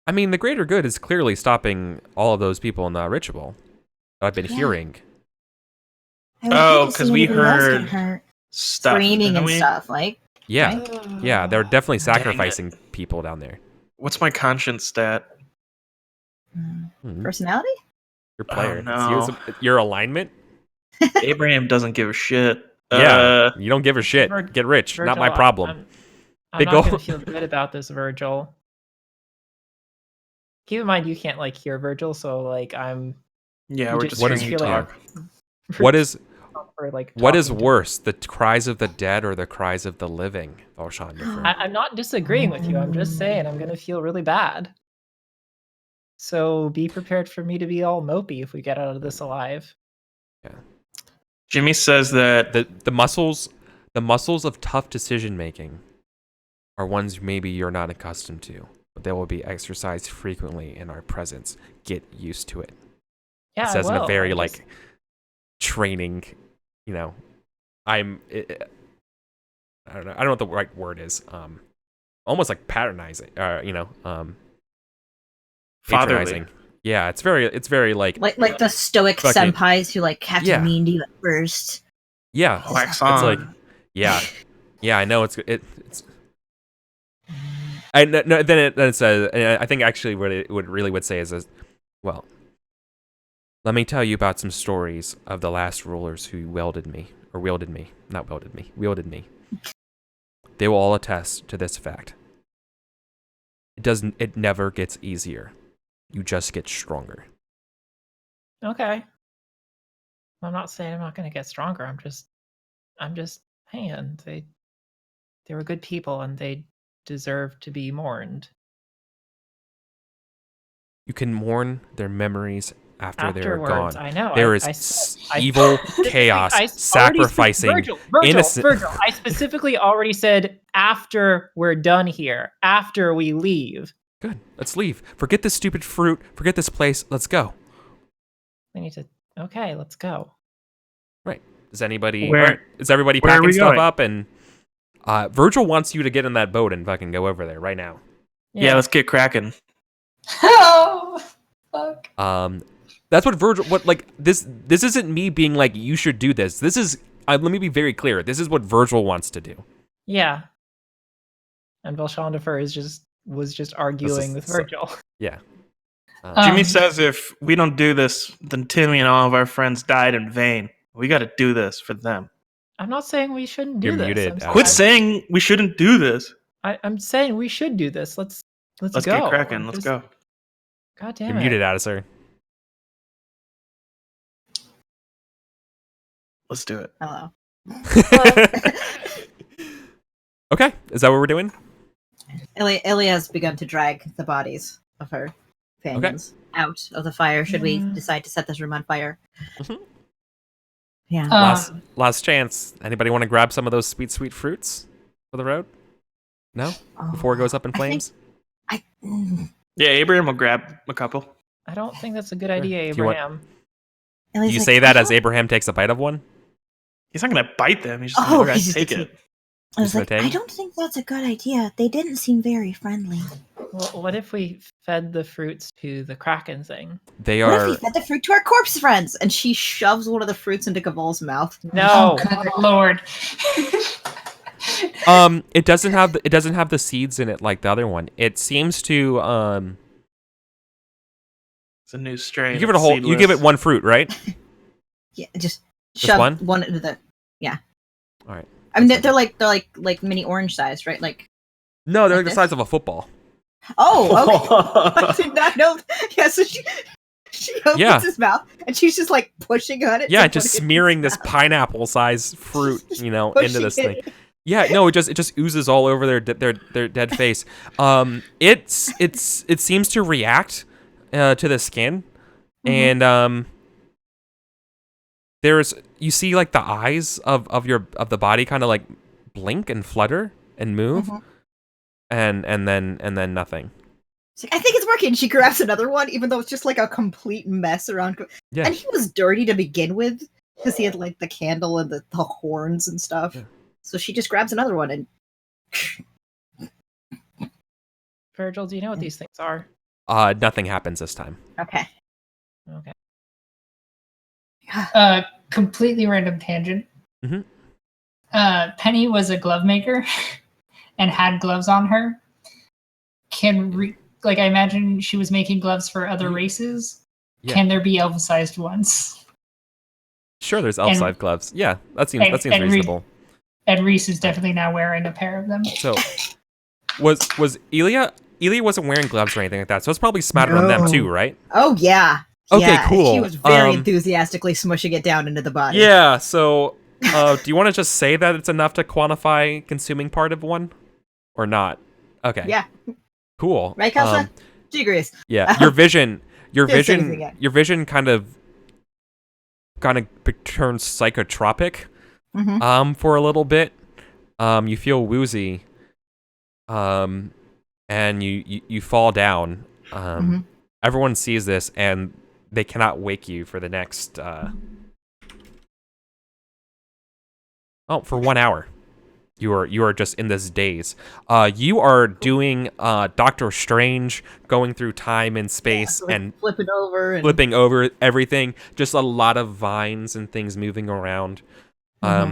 Speaker 1: I mean, the greater good is clearly stopping all of those people in the ritual that I've been
Speaker 3: Yeah.
Speaker 1: hearing.
Speaker 3: I would
Speaker 5: Oh,
Speaker 3: hate to
Speaker 5: 'cause
Speaker 3: see
Speaker 5: we
Speaker 3: anybody else get
Speaker 5: heard
Speaker 3: hurt,
Speaker 5: Stuff.
Speaker 3: screaming
Speaker 5: didn't
Speaker 3: and
Speaker 5: we?
Speaker 3: stuff. Like,
Speaker 1: Yeah. Yeah, they're definitely
Speaker 5: Dang it.
Speaker 1: sacrificing people down there.
Speaker 5: What's my conscience stat?
Speaker 1: Mhm.
Speaker 3: personality?
Speaker 1: Your player.
Speaker 5: no.
Speaker 1: Your alignment?
Speaker 5: Abraham doesn't give a shit.
Speaker 1: Yeah. You don't give a shit.
Speaker 4: Vir-
Speaker 1: Get rich. Not my
Speaker 4: Virgil,
Speaker 1: problem.
Speaker 4: I'm
Speaker 1: Big
Speaker 4: not
Speaker 1: ol'-
Speaker 4: gonna feel good about this, Virgil. Keep in mind you can't like hear Virgil, so like I'm.
Speaker 5: Yeah,
Speaker 4: You
Speaker 5: we're
Speaker 4: just
Speaker 5: just hearing
Speaker 1: feel
Speaker 5: you
Speaker 1: like-
Speaker 5: talk.
Speaker 1: What is
Speaker 4: or, like,
Speaker 1: what is
Speaker 4: talking to-
Speaker 1: worse, the cries of the dead or the cries of the living? Valshan, your friend.
Speaker 4: I'm not disagreeing with you. I'm just saying I'm gonna feel really bad. So be prepared for me to be all mopey if we get out of this alive.
Speaker 5: Jimmy says that
Speaker 1: The muscles of tough decision making are ones maybe you're not accustomed to, but they will be exercised frequently in our presence. Get used to it.
Speaker 4: Yeah,
Speaker 1: It says in a
Speaker 4: well,
Speaker 1: very
Speaker 4: I just-
Speaker 1: like training, you know, I don't know what the right word is. Almost like patronizing,
Speaker 5: fatherly.
Speaker 1: patronizing. Yeah, it's very like
Speaker 3: Like the stoic
Speaker 1: Fucking-
Speaker 3: senpais who like have
Speaker 1: Yeah.
Speaker 3: to mean to you at first.
Speaker 1: yeah.
Speaker 5: Wax
Speaker 1: It's
Speaker 5: on.
Speaker 1: like yeah. I know it's. I no, then it says, and I think actually what it would say is well, Let me tell you about some stories of the last rulers who wielded me. They will all attest to this fact. It never gets easier. You just get stronger.
Speaker 4: Okay. I'm not saying I'm not going to get stronger. I'm just saying they were good people and they deserve to be mourned.
Speaker 1: You can mourn their memories after they're
Speaker 4: Afterwards,
Speaker 1: gone.
Speaker 4: I know.
Speaker 1: There is evil chaos sacrificing innocent.
Speaker 4: Virgil, I specifically already said after we're done here, after we leave.
Speaker 1: Good. Let's leave. Forget this stupid fruit. Forget this place. Let's go.
Speaker 4: We need to. Okay, let's go.
Speaker 1: Right. Is everybody
Speaker 5: Where
Speaker 1: packing
Speaker 5: are we
Speaker 1: stuff
Speaker 5: going?
Speaker 1: up? And Virgil wants you to get in that boat and fucking go over there right now.
Speaker 5: Yeah, let's get cracking.
Speaker 2: Oh, fuck.
Speaker 1: That's what Virgil. What like this? This isn't me being like you should do this. This is. Let me be very clear. This is what Virgil wants to do.
Speaker 4: Yeah. And Velshandifer was just arguing with Virgil.
Speaker 1: Yeah.
Speaker 5: Jimmy says if we don't do this, then Timmy and all of our friends died in vain. We got to do this for them.
Speaker 4: I'm not saying we shouldn't do
Speaker 1: You're
Speaker 4: this.
Speaker 1: muted,
Speaker 4: I'm
Speaker 1: Alex.
Speaker 5: Quit saying we shouldn't do this.
Speaker 4: I'm saying we should do this. Let's go.
Speaker 5: Get cracking. Let's go.
Speaker 4: God damn
Speaker 1: You're
Speaker 4: it.
Speaker 1: muted, Addisar.
Speaker 5: Let's do it.
Speaker 3: Hello.
Speaker 1: Okay. Is that what we're doing?
Speaker 3: Ilya has begun to drag the bodies of her companions out of the fire. Should we decide to set this room on fire?
Speaker 1: Mhm.
Speaker 3: Yeah.
Speaker 1: Last chance. Anybody want to grab some of those sweet, sweet fruits for the road? No? Before it goes up in flames?
Speaker 5: Yeah, Abraham will grab a couple.
Speaker 4: I don't think that's a good idea,
Speaker 1: Do you want-
Speaker 4: Abraham.
Speaker 1: Do
Speaker 3: Ilya's
Speaker 1: you
Speaker 3: like,
Speaker 1: say that
Speaker 3: I
Speaker 1: as
Speaker 3: don't-
Speaker 1: Abraham takes a bite of one?
Speaker 5: He's not gonna bite them. He's just
Speaker 3: Oh,
Speaker 5: gonna
Speaker 3: he's just
Speaker 5: take
Speaker 3: gonna
Speaker 5: it.
Speaker 3: I was
Speaker 1: Just
Speaker 3: like,
Speaker 1: gonna
Speaker 3: I
Speaker 1: take?
Speaker 3: don't think that's a good idea. They didn't seem very friendly.
Speaker 4: Well, what if we fed the fruits to the Kraken thing?
Speaker 1: They
Speaker 3: What if
Speaker 1: are.
Speaker 3: we fed the fruit to our corpse friends? And she shoves one of the fruits into Gaval's mouth.
Speaker 4: No.
Speaker 2: Oh, good lord.
Speaker 1: It doesn't have the seeds in it like the other one. It seems to
Speaker 5: It's a new strain.
Speaker 1: you give it a whole. You give it one fruit, right?
Speaker 3: Yeah, just
Speaker 1: Just
Speaker 3: shove
Speaker 1: one?
Speaker 3: into the. Yeah.
Speaker 1: All right.
Speaker 3: I mean, they're like mini orange size, right? Like.
Speaker 1: No, they're
Speaker 3: Like
Speaker 1: the
Speaker 3: this?
Speaker 1: size of a football.
Speaker 3: Oh, okay. I did not know. Yeah, so she opens his mouth and she's just like pushing on it.
Speaker 1: Yeah,
Speaker 3: to
Speaker 1: just
Speaker 3: put it in
Speaker 1: smearing
Speaker 3: his
Speaker 1: this
Speaker 3: mouth.
Speaker 1: pineapple-sized fruit, into
Speaker 3: Pushing
Speaker 1: this
Speaker 3: it
Speaker 1: thing. Yeah, no, it just oozes all over their dead face. It seems to react to the skin, and you see like the eyes of the body kind of like blink and flutter and move,
Speaker 3: Mhm.
Speaker 1: and then nothing.
Speaker 3: She's like, I think it's working. She grabs another one, even though it's just like a complete mess around.
Speaker 1: Yeah.
Speaker 3: And he was dirty to begin with because he had like the candle and the horns and stuff.
Speaker 1: Yeah.
Speaker 3: So she just grabs another one and.
Speaker 4: Virgil, do you know what these things are?
Speaker 1: Nothing happens this time.
Speaker 3: Okay.
Speaker 4: Okay.
Speaker 2: Completely random tangent.
Speaker 1: Mhm.
Speaker 2: Penny was a glove maker and had gloves on her. I imagine she was making gloves for other races.
Speaker 1: Yeah.
Speaker 2: Can there be elf-sized ones?
Speaker 1: Sure, there's
Speaker 2: And-
Speaker 1: elf-sized gloves. Yeah, that seems
Speaker 2: and
Speaker 1: reasonable.
Speaker 2: And Reese is definitely now wearing a pair of them.
Speaker 1: So, was Ilya? Ilya wasn't wearing gloves or anything like that, so it's probably smattered on them
Speaker 3: No.
Speaker 1: too, right?
Speaker 3: Oh yeah.
Speaker 1: Okay,
Speaker 3: Yeah,
Speaker 1: cool.
Speaker 3: She was very
Speaker 1: Um,
Speaker 3: enthusiastically smushing it down into the body.
Speaker 1: Yeah. So, do you want to just say that it's enough to quantify consuming part of one, or not? Okay.
Speaker 3: Yeah.
Speaker 1: Cool.
Speaker 3: Right, Kelsa? She agrees.
Speaker 1: Yeah. Your vision.
Speaker 3: Didn't say anything yet.
Speaker 1: Your vision kind of turns psychotropic.
Speaker 3: Mm-hmm.
Speaker 1: For a little bit. You feel woozy. And you fall down.
Speaker 3: Mhm.
Speaker 1: Everyone sees this and they cannot wake you for the next for 1 hour. You are just in this daze. You are doing Doctor Strange, going through time and space
Speaker 3: So, like,
Speaker 1: and
Speaker 3: flipping over and
Speaker 1: flipping over everything. Just a lot of vines and things moving around.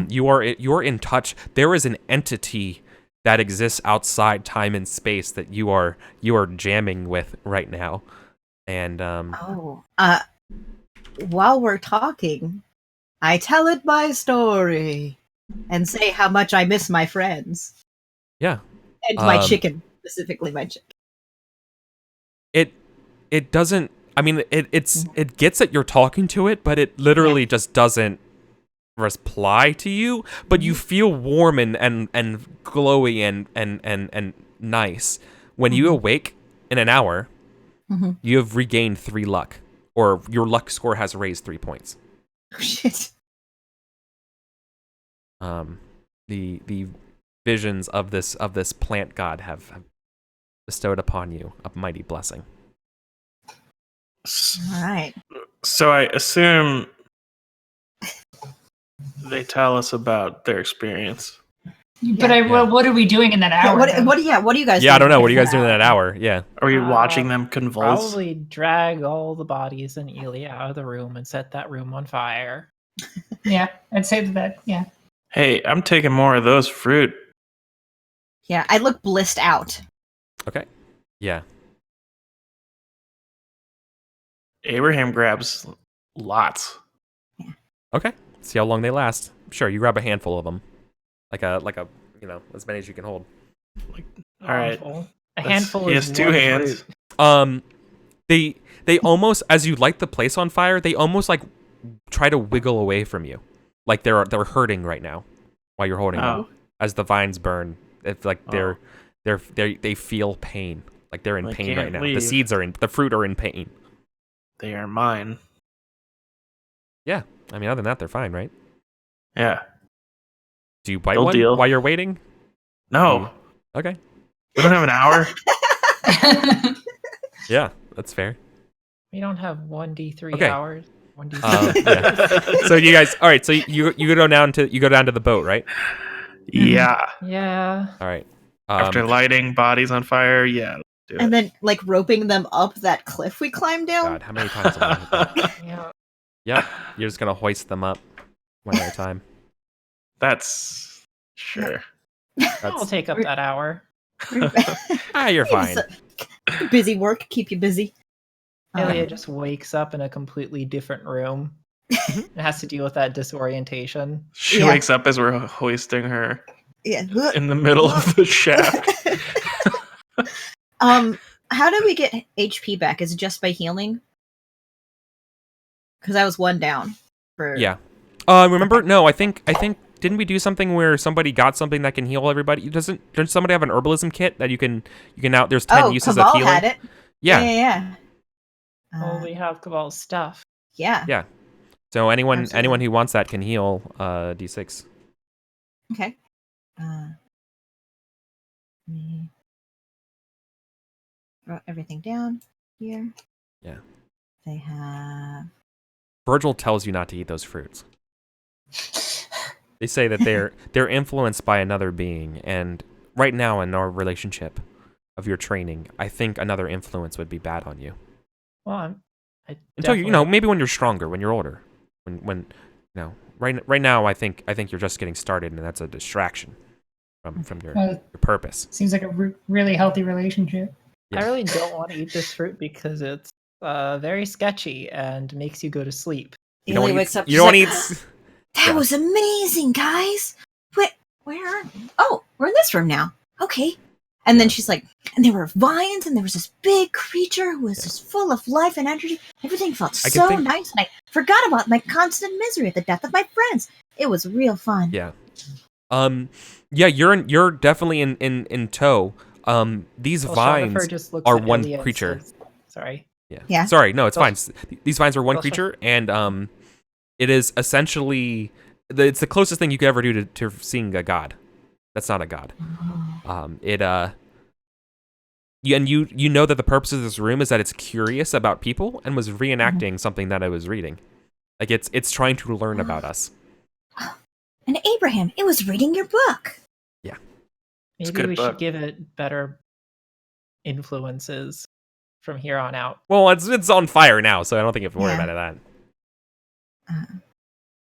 Speaker 1: You are in touch. There is an entity that exists outside time and space that you are jamming with right now, and
Speaker 3: while we're talking, I tell it my story and say how much I miss my friends
Speaker 1: Yeah.
Speaker 3: and my chicken, specifically my chicken.
Speaker 1: It doesn't. I mean, it gets that you're talking to it, but it literally just doesn't reply to you. But you feel warm and glowy and nice when you awake in an hour. You have regained 3 luck, or your luck score has raised 3 points.
Speaker 3: Oh shit!
Speaker 1: The visions of this plant god have bestowed upon you a mighty blessing.
Speaker 3: All right.
Speaker 5: So I assume they tell us about their experience.
Speaker 2: But what are we doing in that hour?
Speaker 3: What do you guys?
Speaker 1: Yeah, I don't know. What are you
Speaker 3: doing
Speaker 1: guys doing in that hour? Yeah.
Speaker 5: Are we watching them convulse?
Speaker 4: Probably drag all the bodies and Elia out of the room and set that room on fire.
Speaker 2: Yeah, I'd say that. Yeah.
Speaker 5: Hey, I'm taking more of those fruit.
Speaker 3: Yeah, I look blissed out.
Speaker 1: Okay. Yeah.
Speaker 5: Abraham grabs lots.
Speaker 1: Okay. See how long they last. Sure, you grab a handful of them, like a as many as you can hold.
Speaker 5: All right.
Speaker 4: A handful.
Speaker 5: He
Speaker 4: is
Speaker 5: has 2
Speaker 4: one
Speaker 5: hands.
Speaker 4: fruit.
Speaker 1: They almost, as you light the place on fire, they almost like try to wiggle away from you, like they're hurting right now while you're holding them. As the vines burn, it's like they feel pain, like they're in
Speaker 5: They
Speaker 1: pain
Speaker 5: can't
Speaker 1: right now.
Speaker 5: leave.
Speaker 1: The fruit are in pain.
Speaker 5: They are mine.
Speaker 1: Yeah, I mean, other than that, they're fine, right?
Speaker 5: Yeah.
Speaker 1: Do you bite
Speaker 5: They'll
Speaker 1: one
Speaker 5: deal.
Speaker 1: while you're waiting?
Speaker 5: No.
Speaker 1: Okay.
Speaker 5: We don't have an hour.
Speaker 1: Yeah, that's fair.
Speaker 4: We don't have 1d3
Speaker 1: Okay.
Speaker 4: hours. 1d3.
Speaker 1: Yeah. So you guys, all right. So you go down to the boat, right?
Speaker 5: Yeah.
Speaker 4: Yeah.
Speaker 1: All right.
Speaker 5: After lighting bodies on fire, yeah. Do it.
Speaker 3: And then, like, roping them up that cliff we climbed down.
Speaker 1: God, how many times have I hit that?
Speaker 4: Yeah.
Speaker 1: Yep. You're just gonna hoist them up one at a time.
Speaker 5: That's sure.
Speaker 4: I'll take up that hour.
Speaker 1: You're fine.
Speaker 3: Busy work, keep you busy.
Speaker 4: Elia just wakes up in a completely different room. It has to deal with that disorientation.
Speaker 5: She
Speaker 3: Yeah.
Speaker 5: wakes up as we're hoisting her
Speaker 3: Yeah.
Speaker 5: in the middle of the shaft.
Speaker 3: How do we get HP back? Is it just by healing? Because I was 1 down.
Speaker 1: Yeah. Remember? No, I think. Didn't we do something where somebody got something that can heal everybody? Doesn't somebody have an herbalism kit that you can now? There's 10 uses
Speaker 3: Cabal
Speaker 1: of healing.
Speaker 3: had it.
Speaker 1: Yeah.
Speaker 3: Yeah.
Speaker 4: Well, we have Cabal's stuff.
Speaker 3: Yeah.
Speaker 1: Yeah. So anyone
Speaker 3: Absolutely.
Speaker 1: who wants that can heal D6.
Speaker 3: Okay. Me wrote everything down here.
Speaker 1: Yeah.
Speaker 3: They have.
Speaker 1: Virgil tells you not to eat those fruits. They say that they're influenced by another being, and right now in our relationship of your training, I think another influence would be bad on you.
Speaker 4: Well,
Speaker 1: Until maybe when you're stronger, when you're older, when right now I think you're just getting started, and that's a distraction from your purpose.
Speaker 2: Seems like a really healthy relationship.
Speaker 1: Yeah.
Speaker 4: I really don't want to eat this fruit because it's very sketchy and makes you go to sleep.
Speaker 3: Ely wakes up.
Speaker 1: You don't
Speaker 3: she's
Speaker 1: eat.
Speaker 3: like, that was amazing, guys. Where are we? Oh, we're in this room now. Okay. And then she's like, and there were vines, and there was this big creature who was just full of life and energy. Everything felt so nice, and I forgot about my constant misery at the death of my friends. It was real fun.
Speaker 1: Yeah. Yeah, you're definitely in tow. These vines
Speaker 4: just looks
Speaker 1: are
Speaker 4: at
Speaker 1: one
Speaker 4: Elia and
Speaker 1: creature.
Speaker 4: says, sorry.
Speaker 3: Yeah.
Speaker 1: Sorry, no, it's
Speaker 4: Well,
Speaker 1: fine. These vines are one creature, and it is essentially it's the closest thing you could ever do to seeing a god. That's not a god. You know that the purpose of this room is that it's curious about people and was reenacting something that I was reading. Like it's trying to learn about us.
Speaker 3: And Abraham, it was reading your book.
Speaker 1: Yeah.
Speaker 4: Maybe we should give it better influences from here on out.
Speaker 1: Well, it's on fire now, so I don't think you have to worry about that.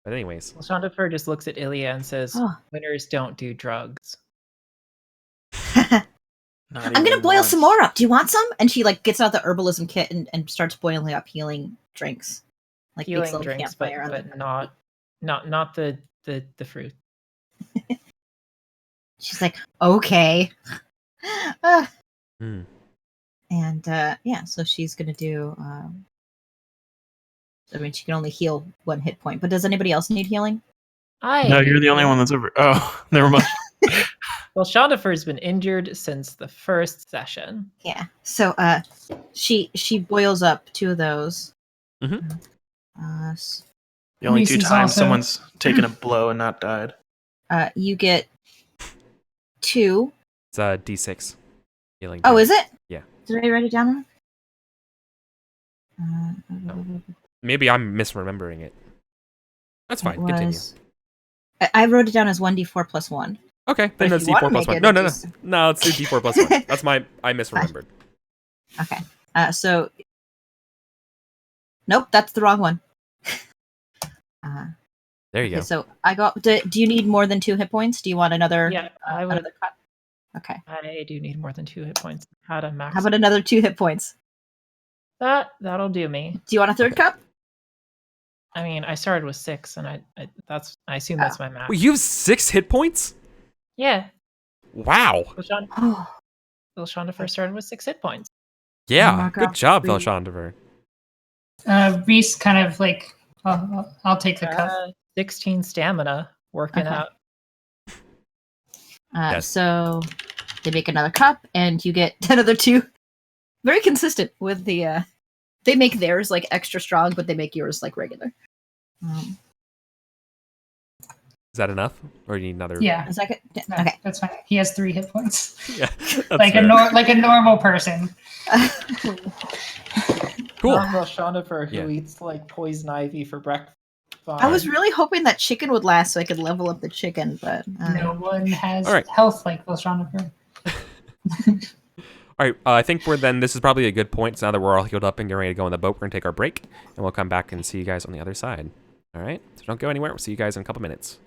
Speaker 1: But anyways.
Speaker 4: Well, Shondafer just looks at Ilya and says, winners don't do drugs.
Speaker 3: I'm gonna boil some more up. Do you want some? And she like gets out the herbalism kit and starts boiling up healing drinks. Like
Speaker 4: healing
Speaker 3: makes a little
Speaker 4: drinks, but
Speaker 3: campfire on
Speaker 4: but
Speaker 3: the-
Speaker 4: not the fruit.
Speaker 3: She's like, okay. Ah.
Speaker 1: Hmm.
Speaker 3: And yeah, so she's gonna do. I mean, she can only heal 1 hit point. But does anybody else need healing?
Speaker 5: No, you're the only one that's over. Oh, never mind.
Speaker 4: Well, Shondafer's been injured since the first session.
Speaker 3: Yeah. So she boils up 2 of those.
Speaker 1: Mhm.
Speaker 5: The only 2
Speaker 2: Reese's
Speaker 5: times
Speaker 2: also-
Speaker 5: someone's taken a blow and not died.
Speaker 3: You get 2.
Speaker 1: It's a D6 healing.
Speaker 3: Oh,
Speaker 1: damage.
Speaker 3: is it?
Speaker 1: Yeah.
Speaker 3: Did I write it down?
Speaker 1: Maybe I'm misremembering it. That's fine.
Speaker 3: It
Speaker 1: Continue.
Speaker 3: was- I wrote it down as 1d4 plus 1.
Speaker 1: Okay,
Speaker 3: But
Speaker 1: then
Speaker 3: if
Speaker 1: that's
Speaker 3: you wanna
Speaker 1: D4 plus
Speaker 3: make
Speaker 1: 1.
Speaker 3: it
Speaker 1: No,
Speaker 3: a
Speaker 1: no, no.
Speaker 3: D6.
Speaker 1: No, it's D4 plus 1. That's I misremembered.
Speaker 3: Okay. So. Nope, that's the wrong one.
Speaker 1: There you
Speaker 3: Okay,
Speaker 1: go.
Speaker 3: so I got. Do you need more than 2 hit points? Do you want another?
Speaker 4: Yeah, I would.
Speaker 3: Another cut? Okay.
Speaker 4: I do need more than 2 hit points. How to max?
Speaker 3: How about another 2 hit points?
Speaker 4: That'll do me.
Speaker 3: Do you want a 3rd cup?
Speaker 4: I mean, I started with 6, and I assume that's my max.
Speaker 1: Wait, you have 6 hit points?
Speaker 4: Yeah.
Speaker 1: Wow.
Speaker 3: Oh,
Speaker 4: Shonda first started with 6 hit points.
Speaker 1: Yeah.
Speaker 3: my
Speaker 1: Good
Speaker 3: God,
Speaker 1: job,
Speaker 3: please.
Speaker 1: Velshandiver.
Speaker 2: Reese kind of like, I'll take the cup.
Speaker 4: 16 stamina working
Speaker 3: Okay.
Speaker 4: out.
Speaker 1: Yes.
Speaker 3: So they make another cup, and you get another 2. Very consistent with the. They make theirs like extra strong, but they make yours like regular.
Speaker 1: Is that enough? Or do you need another?
Speaker 2: Yeah,
Speaker 3: Is that good? Yeah,
Speaker 2: no,
Speaker 3: Okay.
Speaker 2: that's fine. He has 3 hit points,
Speaker 1: Yeah. That's
Speaker 2: like
Speaker 1: fair.
Speaker 2: like a normal person.
Speaker 1: Cool.
Speaker 4: Shonda
Speaker 1: Yeah.
Speaker 4: who eats like poison ivy for breakfast.
Speaker 3: I was really hoping that chicken would last so I could level up the chicken, but
Speaker 2: No one has
Speaker 1: All right.
Speaker 2: health like Velshandifer.
Speaker 1: All right, I think this is probably a good point. So now that we're all healed up and getting ready to go on the boat, we're going to take our break, and we'll come back and see you guys on the other side. All right? So don't go anywhere. We'll see you guys in a couple minutes.